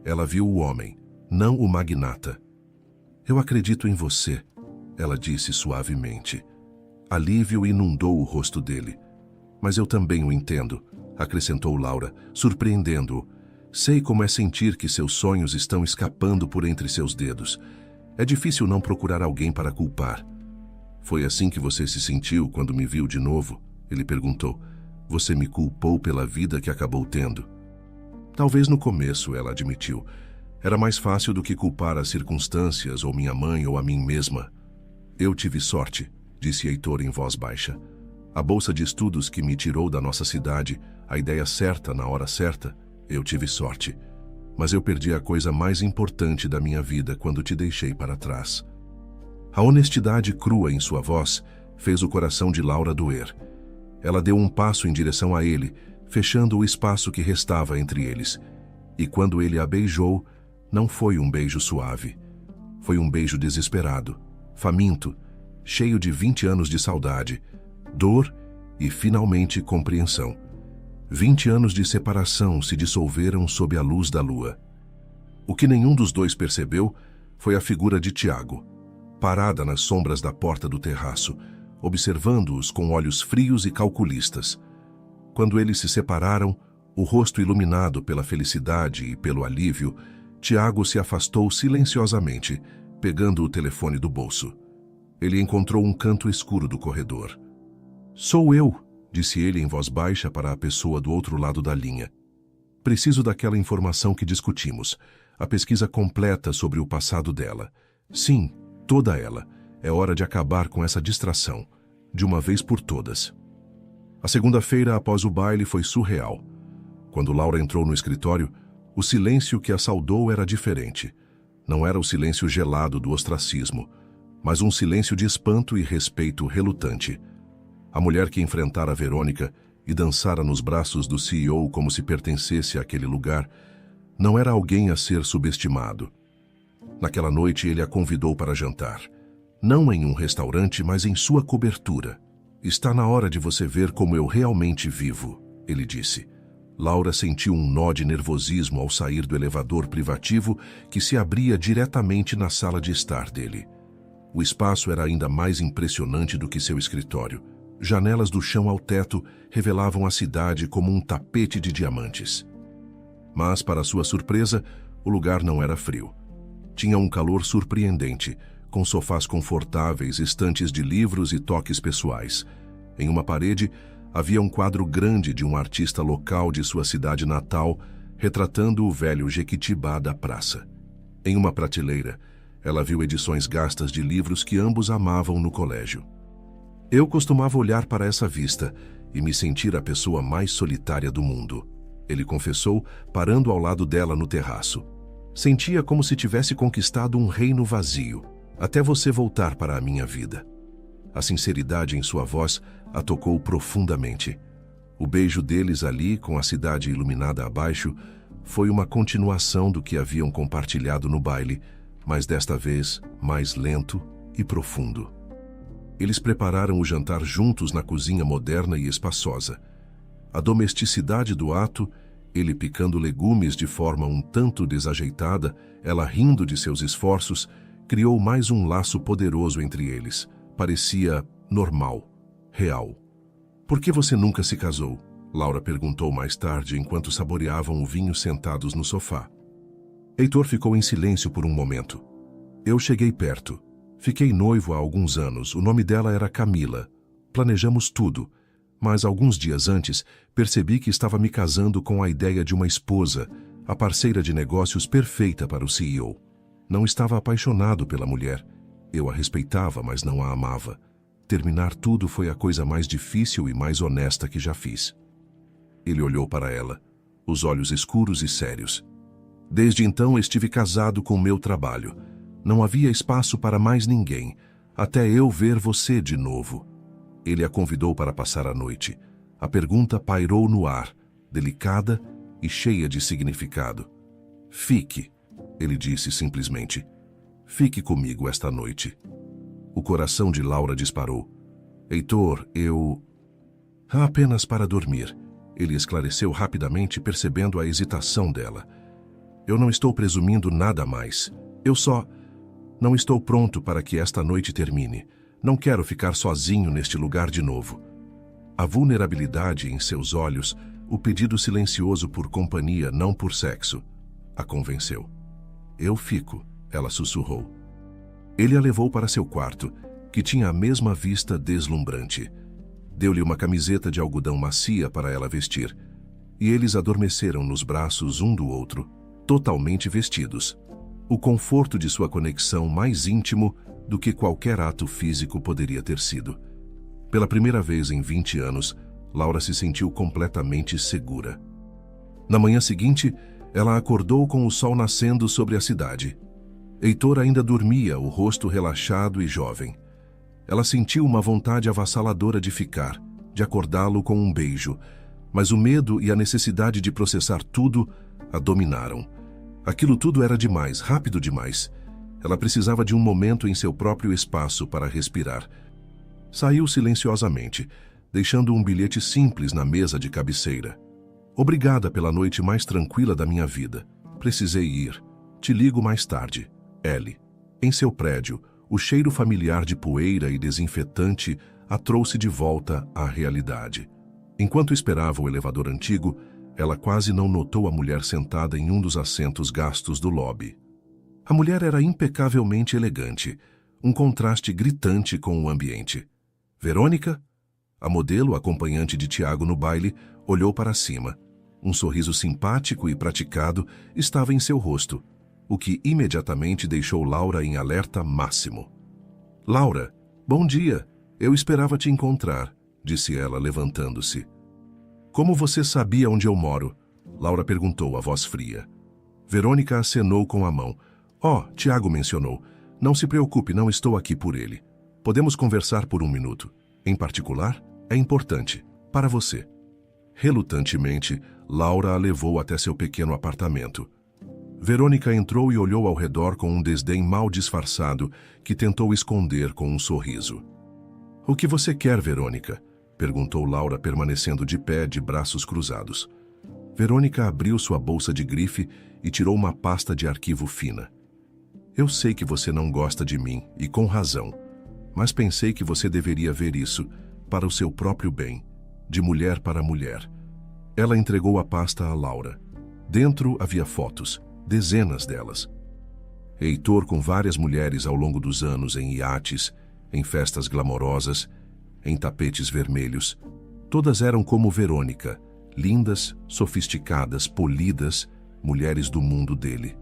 Ela viu o homem, não o magnata. Eu acredito em você, ela disse suavemente. Alívio inundou o rosto dele. Mas eu também o entendo, acrescentou Laura, surpreendendo-o. Sei como é sentir que seus sonhos estão escapando por entre seus dedos. É difícil não procurar alguém para culpar. Foi assim que você se sentiu quando me viu de novo? Ele perguntou. Você me culpou pela vida que acabou tendo. Talvez no começo, ela admitiu. Era mais fácil do que culpar as circunstâncias, ou minha mãe, ou a mim mesma. Eu tive sorte, disse Heitor em voz baixa. A bolsa de estudos que me tirou da nossa cidade, a ideia certa na hora certa, eu tive sorte. Mas eu perdi a coisa mais importante da minha vida quando te deixei para trás. A honestidade crua em sua voz fez o coração de Laura doer. Ela deu um passo em direção a ele, fechando o espaço que restava entre eles. E quando ele a beijou, não foi um beijo suave. Foi um beijo desesperado, faminto, cheio de 20 anos de saudade, dor e, finalmente, compreensão. 20 anos de separação se dissolveram sob a luz da lua. O que nenhum dos dois percebeu foi a figura de Tiago, parada nas sombras da porta do terraço, observando-os com olhos frios e calculistas. Quando eles se separaram, o rosto iluminado pela felicidade e pelo alívio, Tiago se afastou silenciosamente, pegando o telefone do bolso. Ele encontrou um canto escuro do corredor. Sou eu, disse ele em voz baixa para a pessoa do outro lado da linha. Preciso daquela informação que discutimos, a pesquisa completa sobre o passado dela. Sim, toda ela. É hora de acabar com essa distração. de uma vez por todas. A segunda-feira após o baile foi surreal. Quando Laura entrou no escritório, o silêncio que a saudou era diferente. Não era o silêncio gelado do ostracismo, mas um silêncio de espanto e respeito relutante. A mulher que enfrentara Verônica e dançara nos braços do CEO como se pertencesse àquele lugar, não era alguém a ser subestimado. Naquela noite ele a convidou para jantar. Não em um restaurante, mas em sua cobertura. "Está na hora de você ver como eu realmente vivo", ele disse. Laura sentiu um nó de nervosismo ao sair do elevador privativo que se abria diretamente na sala de estar dele. O espaço era ainda mais impressionante do que seu escritório. Janelas do chão ao teto revelavam a cidade como um tapete de diamantes. Mas, para sua surpresa, o lugar não era frio. Tinha um calor surpreendente, com sofás confortáveis, estantes de livros e toques pessoais. Em uma parede, havia um quadro grande de um artista local de sua cidade natal, retratando o velho Jequitibá da praça. Em uma prateleira, ela viu edições gastas de livros que ambos amavam no colégio. "Eu costumava olhar para essa vista e me sentir a pessoa mais solitária do mundo", ele confessou, parando ao lado dela no terraço. "Sentia como se tivesse conquistado um reino vazio, até você voltar para a minha vida." A sinceridade em sua voz a tocou profundamente. O beijo deles ali, com a cidade iluminada abaixo, foi uma continuação do que haviam compartilhado no baile, mas desta vez mais lento e profundo. Eles prepararam o jantar juntos na cozinha moderna e espaçosa. A domesticidade do ato, ele picando legumes de forma um tanto desajeitada, ela rindo de seus esforços, criou mais um laço poderoso entre eles. Parecia normal, real. "Por que você nunca se casou?", Laura perguntou mais tarde enquanto saboreavam o vinho sentados no sofá. Heitor ficou em silêncio por um momento. "Eu cheguei perto. Fiquei noivo há alguns anos. O nome dela era Camila. Planejamos tudo. Mas alguns dias antes, percebi que estava me casando com a ideia de uma esposa, a parceira de negócios perfeita para o CEO. Não estava apaixonado pela mulher. Eu a respeitava, mas não a amava. Terminar tudo foi a coisa mais difícil e mais honesta que já fiz." Ele olhou para ela, os olhos escuros e sérios. "Desde então estive casado com meu trabalho. Não havia espaço para mais ninguém, até eu ver você de novo." Ele a convidou para passar a noite. A pergunta pairou no ar, delicada e cheia de significado. "Fique", ele disse simplesmente. "Fique comigo esta noite." O coração de Laura disparou. "Heitor, eu..." "Apenas para dormir", ele esclareceu rapidamente, percebendo a hesitação dela. "Eu não estou presumindo nada mais. Eu só... não estou pronto para que esta noite termine. Não quero ficar sozinho neste lugar de novo." A vulnerabilidade em seus olhos, o pedido silencioso por companhia, não por sexo, a convenceu. "Eu fico", ela sussurrou. Ele a levou para seu quarto, que tinha a mesma vista deslumbrante. Deu-lhe uma camiseta de algodão macia para ela vestir, e eles adormeceram nos braços um do outro, totalmente vestidos. O conforto de sua conexão mais íntimo do que qualquer ato físico poderia ter sido. Pela primeira vez em 20 anos, Laura se sentiu completamente segura. Na manhã seguinte, ela acordou com o sol nascendo sobre a cidade. Heitor ainda dormia, o rosto relaxado e jovem. Ela sentiu uma vontade avassaladora de ficar, de acordá-lo com um beijo, mas o medo e a necessidade de processar tudo a dominaram. Aquilo tudo era demais, rápido demais. Ela precisava de um momento em seu próprio espaço para respirar. Saiu silenciosamente, deixando um bilhete simples na mesa de cabeceira. "Obrigada pela noite mais tranquila da minha vida. Precisei ir. Te ligo mais tarde. L." Em seu prédio, o cheiro familiar de poeira e desinfetante a trouxe de volta à realidade. Enquanto esperava o elevador antigo, ela quase não notou a mulher sentada em um dos assentos gastos do lobby. A mulher era impecavelmente elegante, um contraste gritante com o ambiente. Verônica, a modelo acompanhante de Tiago no baile, olhou para cima. Um sorriso simpático e praticado estava em seu rosto, o que imediatamente deixou Laura em alerta máximo. "Laura, bom dia", Eu esperava te encontrar, disse ela, levantando-se. Como você sabia onde eu moro? Laura perguntou, a voz fria. Verônica acenou com a mão. Tiago mencionou. Não se preocupe, não estou aqui por ele. Podemos conversar por um minuto. Em particular, é importante. Para você. Relutantemente, Laura a levou até seu pequeno apartamento. Verônica entrou e olhou ao redor com um desdém mal disfarçado que tentou esconder com um sorriso. O que você quer, Verônica? Perguntou Laura, permanecendo de pé, de braços cruzados. Verônica abriu sua bolsa de grife e tirou uma pasta de arquivo fina. Eu sei que você não gosta de mim, e com razão, mas pensei que você deveria ver isso para o seu próprio bem, de mulher para mulher. Ela entregou a pasta a Laura. Dentro havia fotos, dezenas delas. Heitor com várias mulheres ao longo dos anos em iates, em festas glamorosas, em tapetes vermelhos. Todas eram como Verônica, lindas, sofisticadas, polidas, mulheres do mundo dele.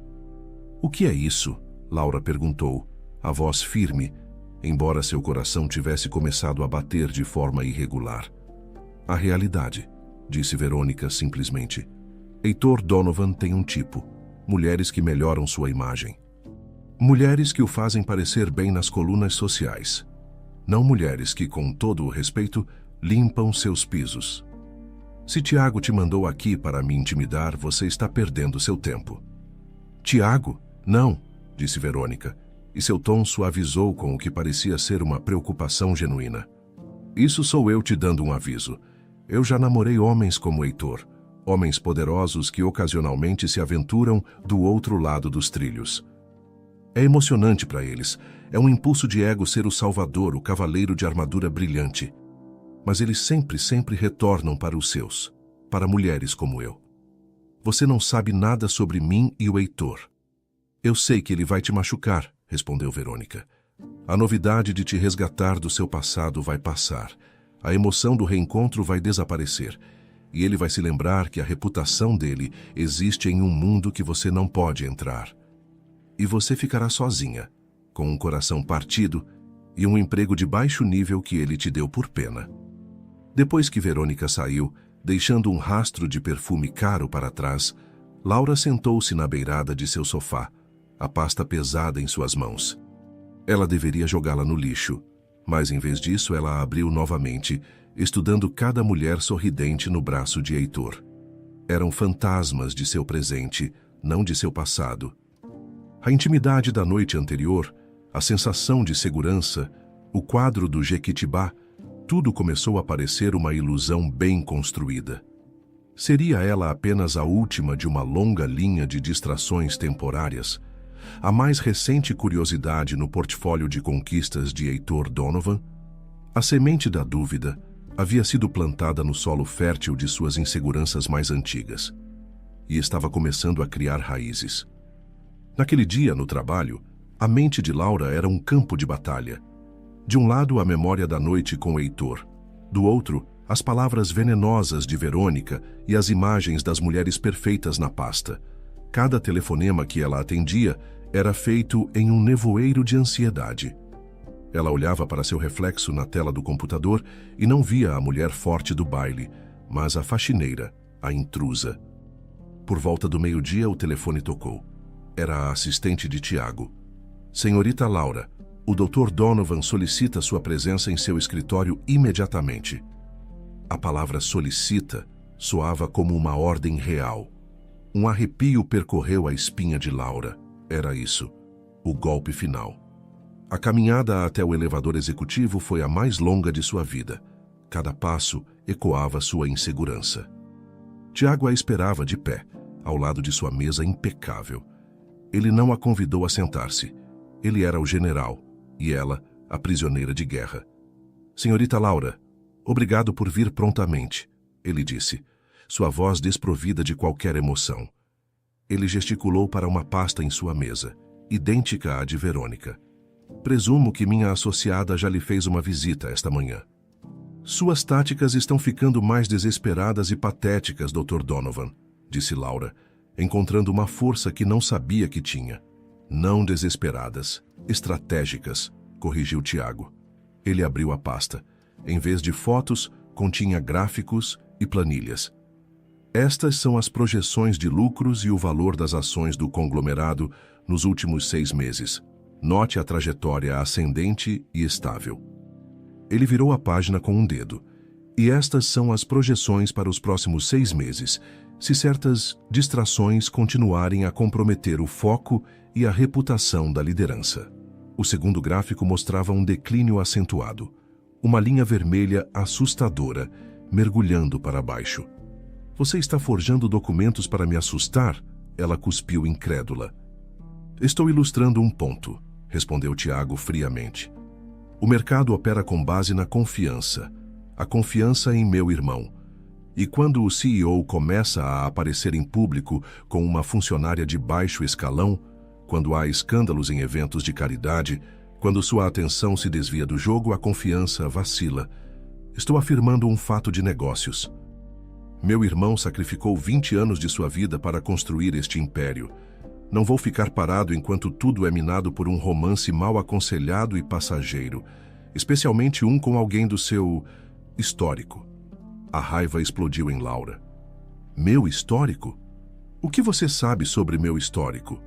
O que é isso? Laura perguntou, a voz firme, embora seu coração tivesse começado a bater de forma irregular. A realidade, disse Verônica simplesmente. Heitor Donovan tem um tipo, mulheres que melhoram sua imagem. Mulheres que o fazem parecer bem nas colunas sociais. Não mulheres que, com todo o respeito, limpam seus pisos. Se Tiago te mandou aqui para me intimidar, você está perdendo seu tempo. Tiago? Não, disse Verônica, e seu tom suavizou com o que parecia ser uma preocupação genuína. Isso sou eu te dando um aviso. Eu já namorei homens como Heitor, homens poderosos que ocasionalmente se aventuram do outro lado dos trilhos. É emocionante para eles, é um impulso de ego ser o salvador, o cavaleiro de armadura brilhante. Mas eles sempre retornam para os seus, para mulheres como eu. Você não sabe nada sobre mim e o Heitor. Eu sei que ele vai te machucar, respondeu Verônica. A novidade de te resgatar do seu passado vai passar. A emoção do reencontro vai desaparecer. E ele vai se lembrar que a reputação dele existe em um mundo que você não pode entrar. E você ficará sozinha, com um coração partido e um emprego de baixo nível que ele te deu por pena. Depois que Verônica saiu, deixando um rastro de perfume caro para trás, Laura sentou-se na beirada de seu sofá, a pasta pesada em suas mãos. Ela deveria jogá-la no lixo, mas em vez disso ela a abriu novamente, estudando cada mulher sorridente no braço de Heitor. Eram fantasmas de seu presente, não de seu passado. A intimidade da noite anterior, a sensação de segurança, o quadro do Jequitibá, tudo começou a parecer uma ilusão bem construída. Seria ela apenas a última de uma longa linha de distrações temporárias? A mais recente curiosidade no portfólio de conquistas de Heitor Donovan? A semente da dúvida havia sido plantada no solo fértil de suas inseguranças mais antigas e estava começando a criar raízes. Naquele dia, no trabalho, a mente de Laura era um campo de batalha. De um lado, a memória da noite com Heitor. Do outro, as palavras venenosas de Verônica e as imagens das mulheres perfeitas na pasta. Cada telefonema que ela atendia era feito em um nevoeiro de ansiedade. Ela olhava para seu reflexo na tela do computador e não via a mulher forte do baile, mas a faxineira, a intrusa. Por volta do meio-dia, o telefone tocou. Era a assistente de Tiago. Senhorita Laura, o Dr. Donovan solicita sua presença em seu escritório imediatamente. A palavra solicita soava como uma ordem real. Um arrepio percorreu a espinha de Laura. Era isso, o golpe final. A caminhada até o elevador executivo foi a mais longa de sua vida. Cada passo ecoava sua insegurança. Tiago a esperava de pé, ao lado de sua mesa impecável. Ele não a convidou a sentar-se. Ele era o general, e ela, a prisioneira de guerra. Senhorita Laura, obrigado por vir prontamente, ele disse, sua voz desprovida de qualquer emoção. Ele gesticulou para uma pasta em sua mesa, idêntica à de Verônica. Presumo que minha associada já lhe fez uma visita esta manhã. Suas táticas estão ficando mais desesperadas e patéticas, Dr. Donovan, disse Laura, encontrando uma força que não sabia que tinha. Não desesperadas, estratégicas, corrigiu Tiago. Ele abriu a pasta. Em vez de fotos, continha gráficos e planilhas. Estas são as projeções de lucros e o valor das ações do conglomerado nos últimos 6 meses. Note a trajetória ascendente e estável. Ele virou a página com um dedo. E estas são as projeções para os próximos 6 meses, se certas distrações continuarem a comprometer o foco e a reputação da liderança. O segundo gráfico mostrava um declínio acentuado. Uma linha vermelha assustadora, mergulhando para baixo. Você está forjando documentos para me assustar? Ela cuspiu incrédula. Estou ilustrando um ponto, respondeu Tiago friamente. O mercado opera com base na confiança. A confiança em meu irmão. E quando o CEO começa a aparecer em público com uma funcionária de baixo escalão, quando há escândalos em eventos de caridade, quando sua atenção se desvia do jogo, a confiança vacila. Estou afirmando um fato de negócios. Meu irmão sacrificou 20 anos de sua vida para construir este império. Não vou ficar parado enquanto tudo é minado por um romance mal aconselhado e passageiro, especialmente um com alguém do seu histórico. A raiva explodiu em Laura. Meu histórico? O que você sabe sobre meu histórico?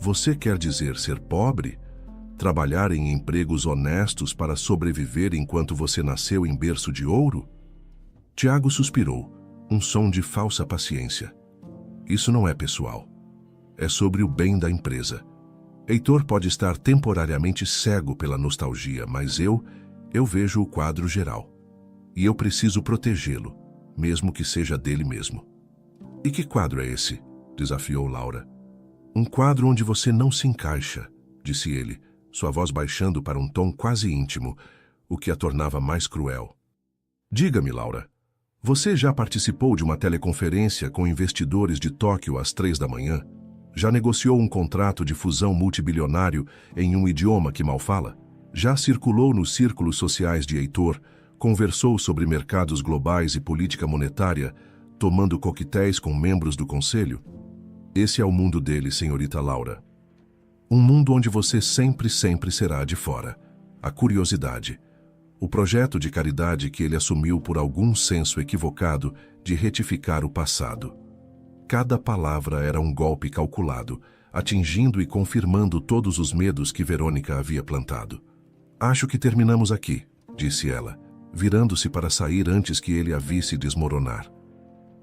Você quer dizer ser pobre? Trabalhar em empregos honestos para sobreviver enquanto você nasceu em berço de ouro? Tiago suspirou. Um som de falsa paciência. Isso não é pessoal. É sobre o bem da empresa. Heitor pode estar temporariamente cego pela nostalgia, mas eu vejo o quadro geral. E eu preciso protegê-lo, mesmo que seja dele mesmo. E que quadro é esse? Desafiou Laura. Um quadro onde você não se encaixa, disse ele, sua voz baixando para um tom quase íntimo, o que a tornava mais cruel. Diga-me, Laura. Você já participou de uma teleconferência com investidores de Tóquio às 3 da manhã? Já negociou um contrato de fusão multibilionário em um idioma que mal fala? Já circulou nos círculos sociais de Heitor, conversou sobre mercados globais e política monetária, tomando coquetéis com membros do conselho? Esse é o mundo dele, senhorita Laura. Um mundo onde você sempre será de fora. A curiosidade. O projeto de caridade que ele assumiu por algum senso equivocado de retificar o passado. Cada palavra era um golpe calculado, atingindo e confirmando todos os medos que Verônica havia plantado. Acho que terminamos aqui, disse ela, virando-se para sair antes que ele a visse desmoronar.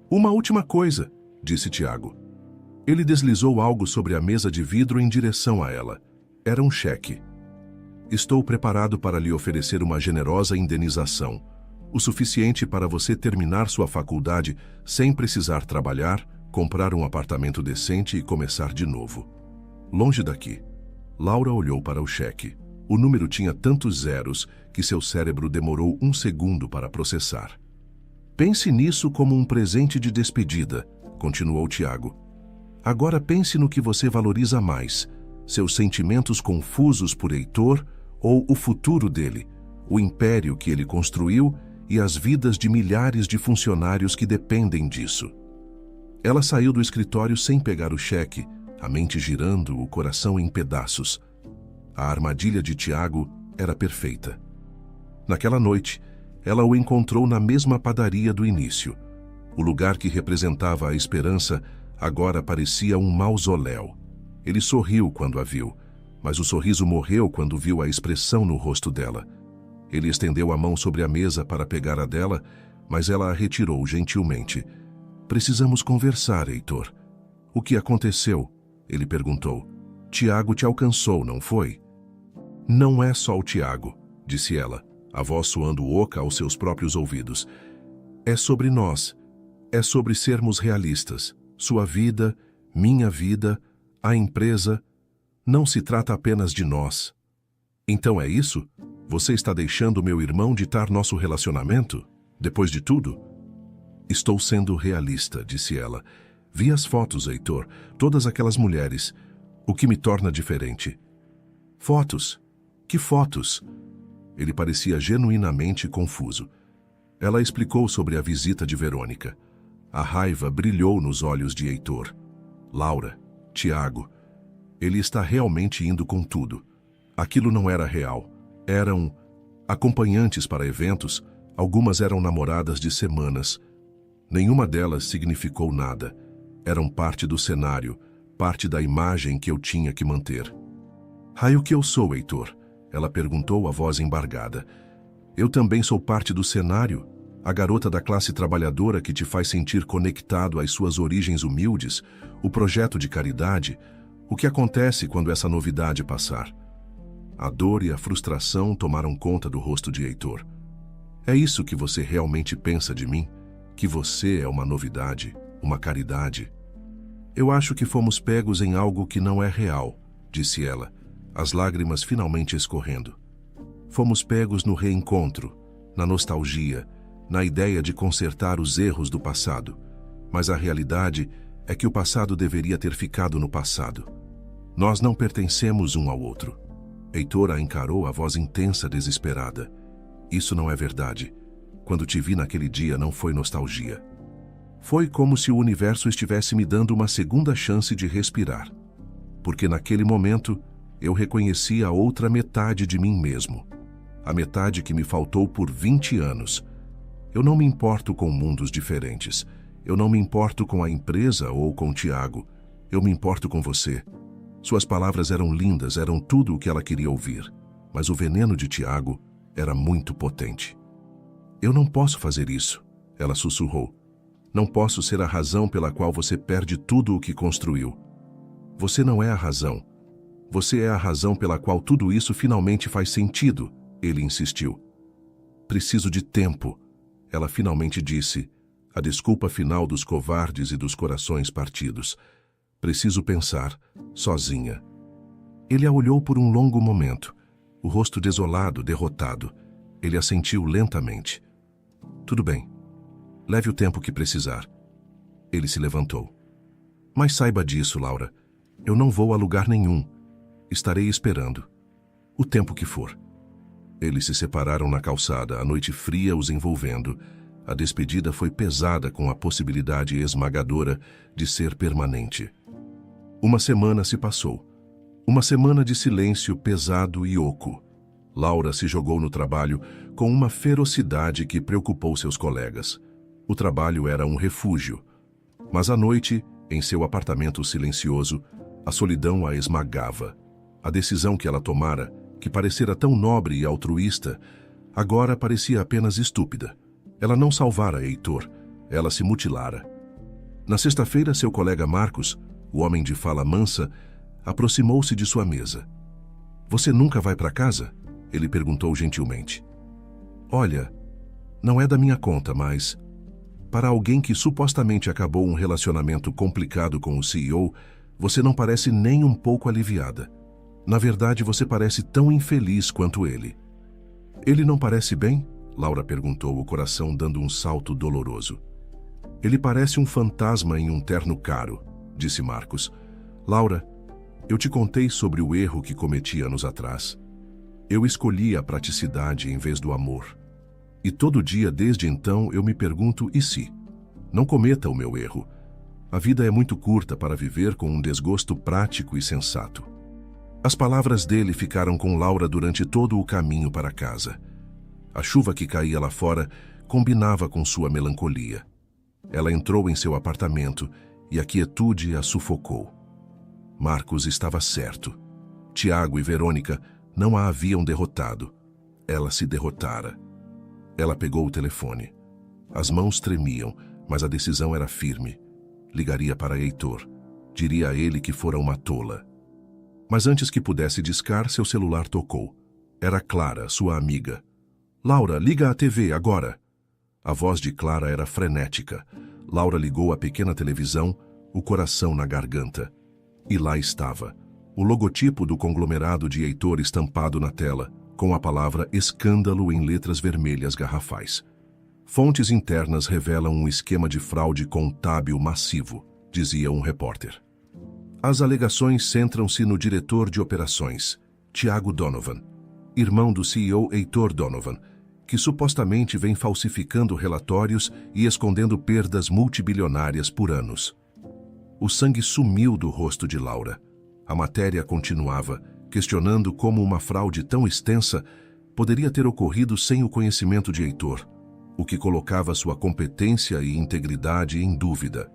Uma última coisa, disse Tiago. Ele deslizou algo sobre a mesa de vidro em direção a ela. Era um cheque. Estou preparado para lhe oferecer uma generosa indenização, o suficiente para você terminar sua faculdade sem precisar trabalhar, comprar um apartamento decente e começar de novo. Longe daqui. Laura olhou para o cheque. O número tinha tantos zeros que seu cérebro demorou 1 segundo para processar. Pense nisso como um presente de despedida, continuou Tiago. Agora pense no que você valoriza mais, seus sentimentos confusos por Heitor ou o futuro dele, o império que ele construiu e as vidas de milhares de funcionários que dependem disso. Ela saiu do escritório sem pegar o cheque, a mente girando, o coração em pedaços. A armadilha de Tiago era perfeita. Naquela noite, ela o encontrou na mesma padaria do início. O lugar que representava a esperança agora parecia um mausoléu. Ele sorriu quando a viu, mas o sorriso morreu quando viu a expressão no rosto dela. Ele estendeu a mão sobre a mesa para pegar a dela, mas ela a retirou gentilmente. Precisamos conversar, Heitor. O que aconteceu? Ele perguntou. Tiago te alcançou, não foi? Não é só o Tiago, disse ela, a voz soando oca aos seus próprios ouvidos. É sobre nós. É sobre sermos realistas. Sua vida, minha vida, a empresa. Não se trata apenas de nós. Então é isso? Você está deixando meu irmão ditar nosso relacionamento? Depois de tudo? Estou sendo realista, disse ela. Vi as fotos, Heitor, todas aquelas mulheres. O que me torna diferente? Fotos? Que fotos? Ele parecia genuinamente confuso. Ela explicou sobre a visita de Verônica. A raiva brilhou nos olhos de Heitor. Laura, Tiago, ele está realmente indo com tudo. Aquilo não era real. Eram Acompanhantes para eventos, algumas eram namoradas de semanas. Nenhuma delas significou nada. Eram parte do cenário, parte da imagem que eu tinha que manter. Raio que eu sou, Heitor? Ela perguntou, a voz embargada. Eu também sou parte do cenário, a garota da classe trabalhadora que te faz sentir conectado às suas origens humildes, o projeto de caridade. O que acontece quando essa novidade passar? A dor e a frustração tomaram conta do rosto de Heitor. É isso que você realmente pensa de mim? Que você é uma novidade, uma caridade? Eu acho que fomos pegos em algo que não é real, disse ela, as lágrimas finalmente escorrendo. Fomos pegos no reencontro, na nostalgia, na ideia de consertar os erros do passado. Mas a realidade é que o passado deveria ter ficado no passado. Nós não pertencemos um ao outro. Heitor a encarou, a voz intensa, desesperada. Isso não é verdade. Quando te vi naquele dia não foi nostalgia. Foi como se o universo estivesse me dando uma segunda chance de respirar. Porque naquele momento eu reconheci a outra metade de mim mesmo. A metade que me faltou por 20 anos. Eu não me importo com mundos diferentes. Eu não me importo com a empresa ou com Tiago. Eu me importo com você. Suas palavras eram lindas, eram tudo o que ela queria ouvir. Mas o veneno de Tiago era muito potente. Eu não posso fazer isso, ela sussurrou. Não posso ser a razão pela qual você perde tudo o que construiu. Você não é a razão. Você é a razão pela qual tudo isso finalmente faz sentido, ele insistiu. Preciso de tempo, ela finalmente disse, a desculpa final dos covardes e dos corações partidos. Preciso pensar, sozinha. Ele a olhou por um longo momento, o rosto desolado, derrotado. Ele assentiu lentamente. Tudo bem. Leve o tempo que precisar. Ele se levantou. Mas saiba disso, Laura. Eu não vou a lugar nenhum. Estarei esperando. O tempo que for. Eles se separaram na calçada, a noite fria os envolvendo. A despedida foi pesada com a possibilidade esmagadora de ser permanente. Uma semana se passou. Uma semana de silêncio pesado e oco. Laura se jogou no trabalho com uma ferocidade que preocupou seus colegas. O trabalho era um refúgio. Mas à noite, em seu apartamento silencioso, a solidão a esmagava. A decisão que ela tomara, que parecera tão nobre e altruísta, agora parecia apenas estúpida. Ela não salvara Heitor, ela se mutilara. Na sexta-feira, seu colega Marcos, o homem de fala mansa, aproximou-se de sua mesa. Você nunca vai para casa? Ele perguntou gentilmente. Olha, não é da minha conta, mas... Para alguém que supostamente acabou um relacionamento complicado com o CEO, você não parece nem um pouco aliviada. Na verdade, você parece tão infeliz quanto ele. Ele não parece bem? Laura perguntou, o coração dando um salto doloroso. Ele parece um fantasma em um terno caro, disse Marcos. Laura, eu te contei sobre o erro que cometi anos atrás. Eu escolhi a praticidade em vez do amor. E todo dia desde então eu me pergunto, e se? Não cometa o meu erro. A vida é muito curta para viver com um desgosto prático e sensato. As palavras dele ficaram com Laura durante todo o caminho para casa. A chuva que caía lá fora combinava com sua melancolia. Ela entrou em seu apartamento e a quietude a sufocou. Marcos estava certo. Tiago e Verônica não a haviam derrotado. Ela se derrotara. Ela pegou o telefone. As mãos tremiam, mas a decisão era firme. Ligaria para Heitor. Diria a ele que fora uma tola. Mas antes que pudesse discar, seu celular tocou. Era Clara, sua amiga. Laura, liga a TV agora. A voz de Clara era frenética. Laura ligou a pequena televisão, o coração na garganta. E lá estava, o logotipo do conglomerado de Heitor estampado na tela, com a palavra escândalo em letras vermelhas garrafais. Fontes internas revelam um esquema de fraude contábil massivo, dizia um repórter. As alegações centram-se no diretor de operações, Tiago Donovan, irmão do CEO Heitor Donovan, que supostamente vem falsificando relatórios e escondendo perdas multibilionárias por anos. O sangue sumiu do rosto de Laura. A matéria continuava, questionando como uma fraude tão extensa poderia ter ocorrido sem o conhecimento de Heitor, o que colocava sua competência e integridade em dúvida.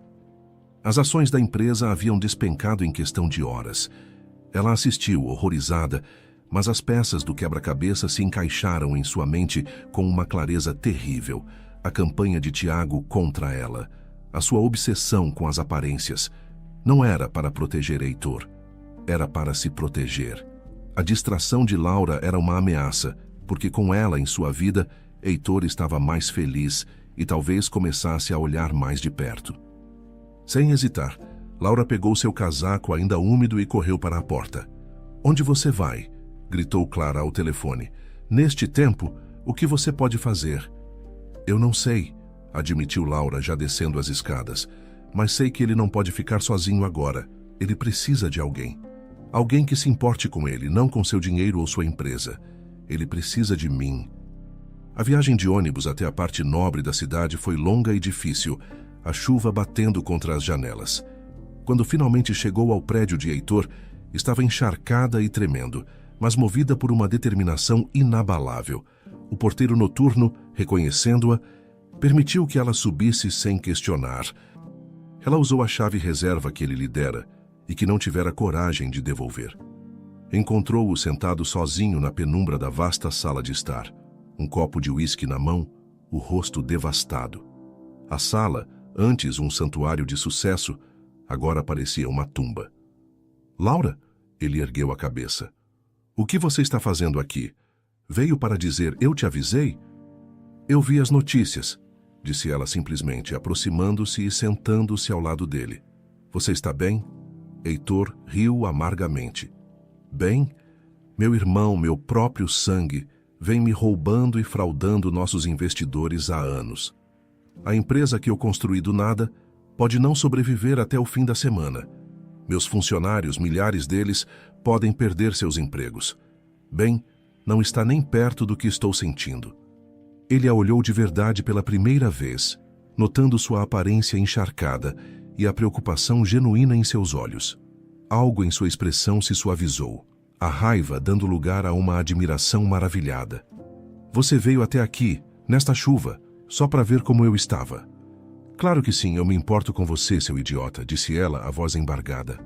As ações da empresa haviam despencado em questão de horas. Ela assistiu, horrorizada, mas as peças do quebra-cabeça se encaixaram em sua mente com uma clareza terrível. A campanha de Tiago contra ela, a sua obsessão com as aparências, não era para proteger Heitor, era para se proteger. A distração de Laura era uma ameaça, porque com ela em sua vida, Heitor estava mais feliz e talvez começasse a olhar mais de perto. Sem hesitar, Laura pegou seu casaco ainda úmido e correu para a porta. "Onde você vai?" gritou Clara ao telefone. "Neste tempo, o que você pode fazer?" "Eu não sei", admitiu Laura já descendo as escadas. "Mas sei que ele não pode ficar sozinho agora. Ele precisa de alguém. Alguém que se importe com ele, não com seu dinheiro ou sua empresa. Ele precisa de mim." A viagem de ônibus até a parte nobre da cidade foi longa e difícil, a chuva batendo contra as janelas. Quando finalmente chegou ao prédio de Heitor, estava encharcada e tremendo, mas movida por uma determinação inabalável. O porteiro noturno, reconhecendo-a, permitiu que ela subisse sem questionar. Ela usou a chave reserva que ele lhe dera e que não tivera coragem de devolver. Encontrou-o sentado sozinho na penumbra da vasta sala de estar, um copo de uísque na mão, o rosto devastado. A sala, antes um santuário de sucesso, agora parecia uma tumba. "Laura?" Ele ergueu a cabeça. "O que você está fazendo aqui? Veio para dizer, eu te avisei?" "Eu vi as notícias", disse ela simplesmente, aproximando-se e sentando-se ao lado dele. "Você está bem?" Heitor riu amargamente. "Bem? Meu irmão, meu próprio sangue, vem me roubando e fraudando nossos investidores há anos. A empresa que eu construí do nada pode não sobreviver até o fim da semana. Meus funcionários, milhares deles, podem perder seus empregos. Bem, não está nem perto do que estou sentindo." Ele a olhou de verdade pela primeira vez, notando sua aparência encharcada e a preocupação genuína em seus olhos. Algo em sua expressão se suavizou, a raiva dando lugar a uma admiração maravilhada. "Você veio até aqui, nesta chuva, só para ver como eu estava." "Claro que sim, eu me importo com você, seu idiota", disse ela, a voz embargada.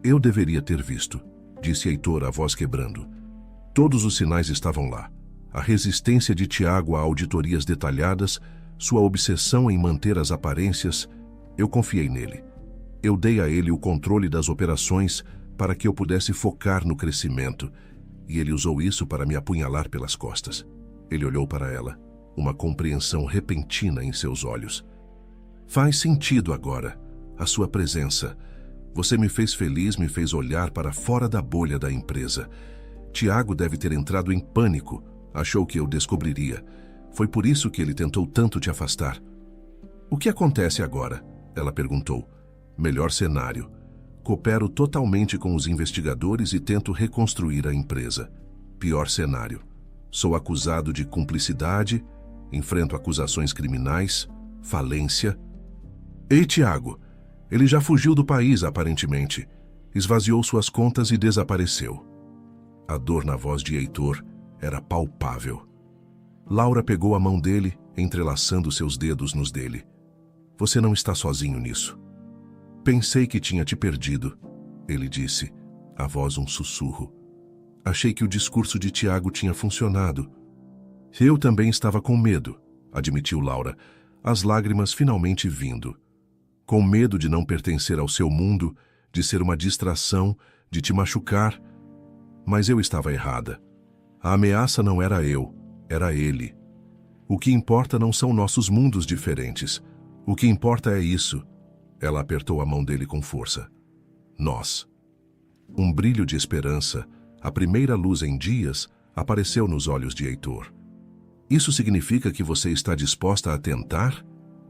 "Eu deveria ter visto", disse Heitor, a voz quebrando. Todos os sinais estavam lá. A resistência de Tiago a auditorias detalhadas, sua obsessão em manter as aparências. Eu confiei nele. Eu dei a ele o controle das operações para que eu pudesse focar no crescimento, e ele usou isso para me apunhalar pelas costas. Ele olhou para ela, uma compreensão repentina em seus olhos. "Faz sentido agora, a sua presença. Você me fez feliz, me fez olhar para fora da bolha da empresa. Tiago deve ter entrado em pânico, achou que eu descobriria. Foi por isso que ele tentou tanto te afastar." "O que acontece agora?" ela perguntou. "Melhor cenário. Coopero totalmente com os investigadores e tento reconstruir a empresa. Pior cenário. Sou acusado de cumplicidade, enfrento acusações criminais, falência." "Ei, Tiago, ele já fugiu do país, aparentemente. Esvaziou suas contas e desapareceu." A dor na voz de Heitor era palpável. Laura pegou a mão dele, entrelaçando seus dedos nos dele. "Você não está sozinho nisso." "Pensei que tinha te perdido", ele disse, a voz um sussurro. "Achei que o discurso de Tiago tinha funcionado." "Eu também estava com medo", admitiu Laura, as lágrimas finalmente vindo. "Com medo de não pertencer ao seu mundo, de ser uma distração, de te machucar. Mas eu estava errada. A ameaça não era eu, era ele. O que importa não são nossos mundos diferentes. O que importa é isso." Ela apertou a mão dele com força. "Nós." Um brilho de esperança, a primeira luz em dias, apareceu nos olhos de Heitor. "Isso significa que você está disposta a tentar?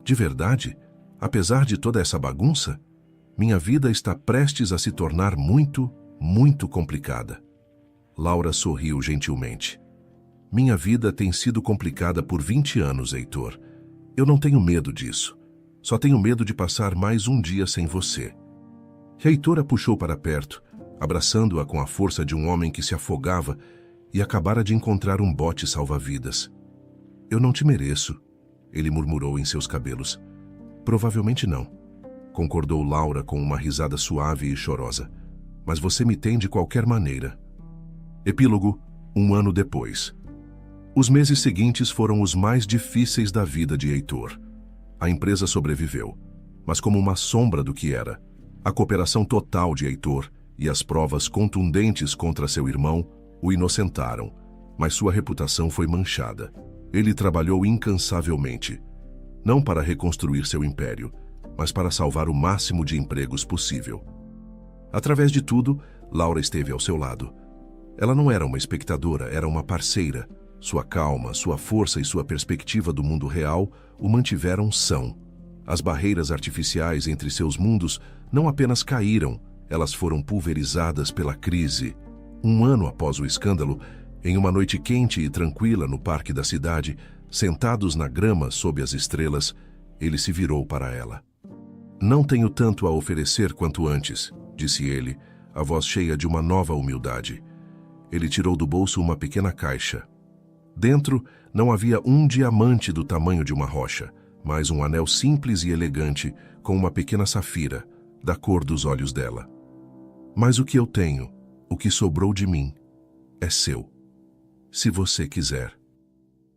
De verdade? Apesar de toda essa bagunça? Minha vida está prestes a se tornar muito, muito complicada." Laura sorriu gentilmente. "Minha vida tem sido complicada por 20 anos, Heitor. Eu não tenho medo disso. Só tenho medo de passar mais um dia sem você." Heitor a puxou para perto, abraçando-a com a força de um homem que se afogava e acabara de encontrar um bote salva-vidas. Eu não te mereço, ele murmurou em seus cabelos. Provavelmente não, concordou Laura com uma risada suave e chorosa. Mas você me tem de qualquer maneira. Epílogo, 1 ano depois. Os meses seguintes foram os mais difíceis da vida de Heitor. A empresa sobreviveu, mas como uma sombra do que era. A cooperação total de Heitor e as provas contundentes contra seu irmão o inocentaram, mas sua reputação foi manchada. Ele trabalhou incansavelmente, não para reconstruir seu império, mas para salvar o máximo de empregos possível. Através de tudo, Laura esteve ao seu lado. Ela não era uma espectadora, era uma parceira. Sua calma, sua força e sua perspectiva do mundo real o mantiveram são. As barreiras artificiais entre seus mundos não apenas caíram, elas foram pulverizadas pela crise. 1 ano após o escândalo, em uma noite quente e tranquila no parque da cidade, sentados na grama sob as estrelas, ele se virou para ela. Não tenho tanto a oferecer quanto antes, disse ele, a voz cheia de uma nova humildade. Ele tirou do bolso uma pequena caixa. Dentro não havia um diamante do tamanho de uma rocha, mas um anel simples e elegante com uma pequena safira, da cor dos olhos dela. Mas o que eu tenho, o que sobrou de mim, é seu, se você quiser.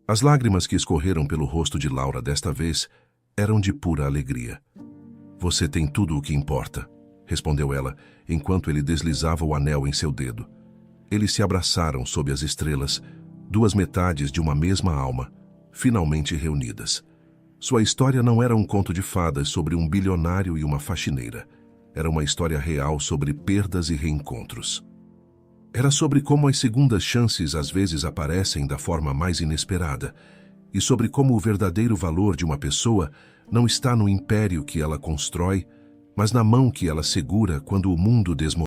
As lágrimas que escorreram pelo rosto de Laura desta vez eram de pura alegria. Você tem tudo o que importa, respondeu ela, enquanto ele deslizava o anel em seu dedo. Eles se abraçaram sob as estrelas, duas metades de uma mesma alma, finalmente reunidas. Sua história não era um conto de fadas sobre um bilionário e uma faxineira. Era uma história real sobre perdas e reencontros. Era sobre como as segundas chances às vezes aparecem da forma mais inesperada, e sobre como o verdadeiro valor de uma pessoa não está no império que ela constrói, mas na mão que ela segura quando o mundo desmorona.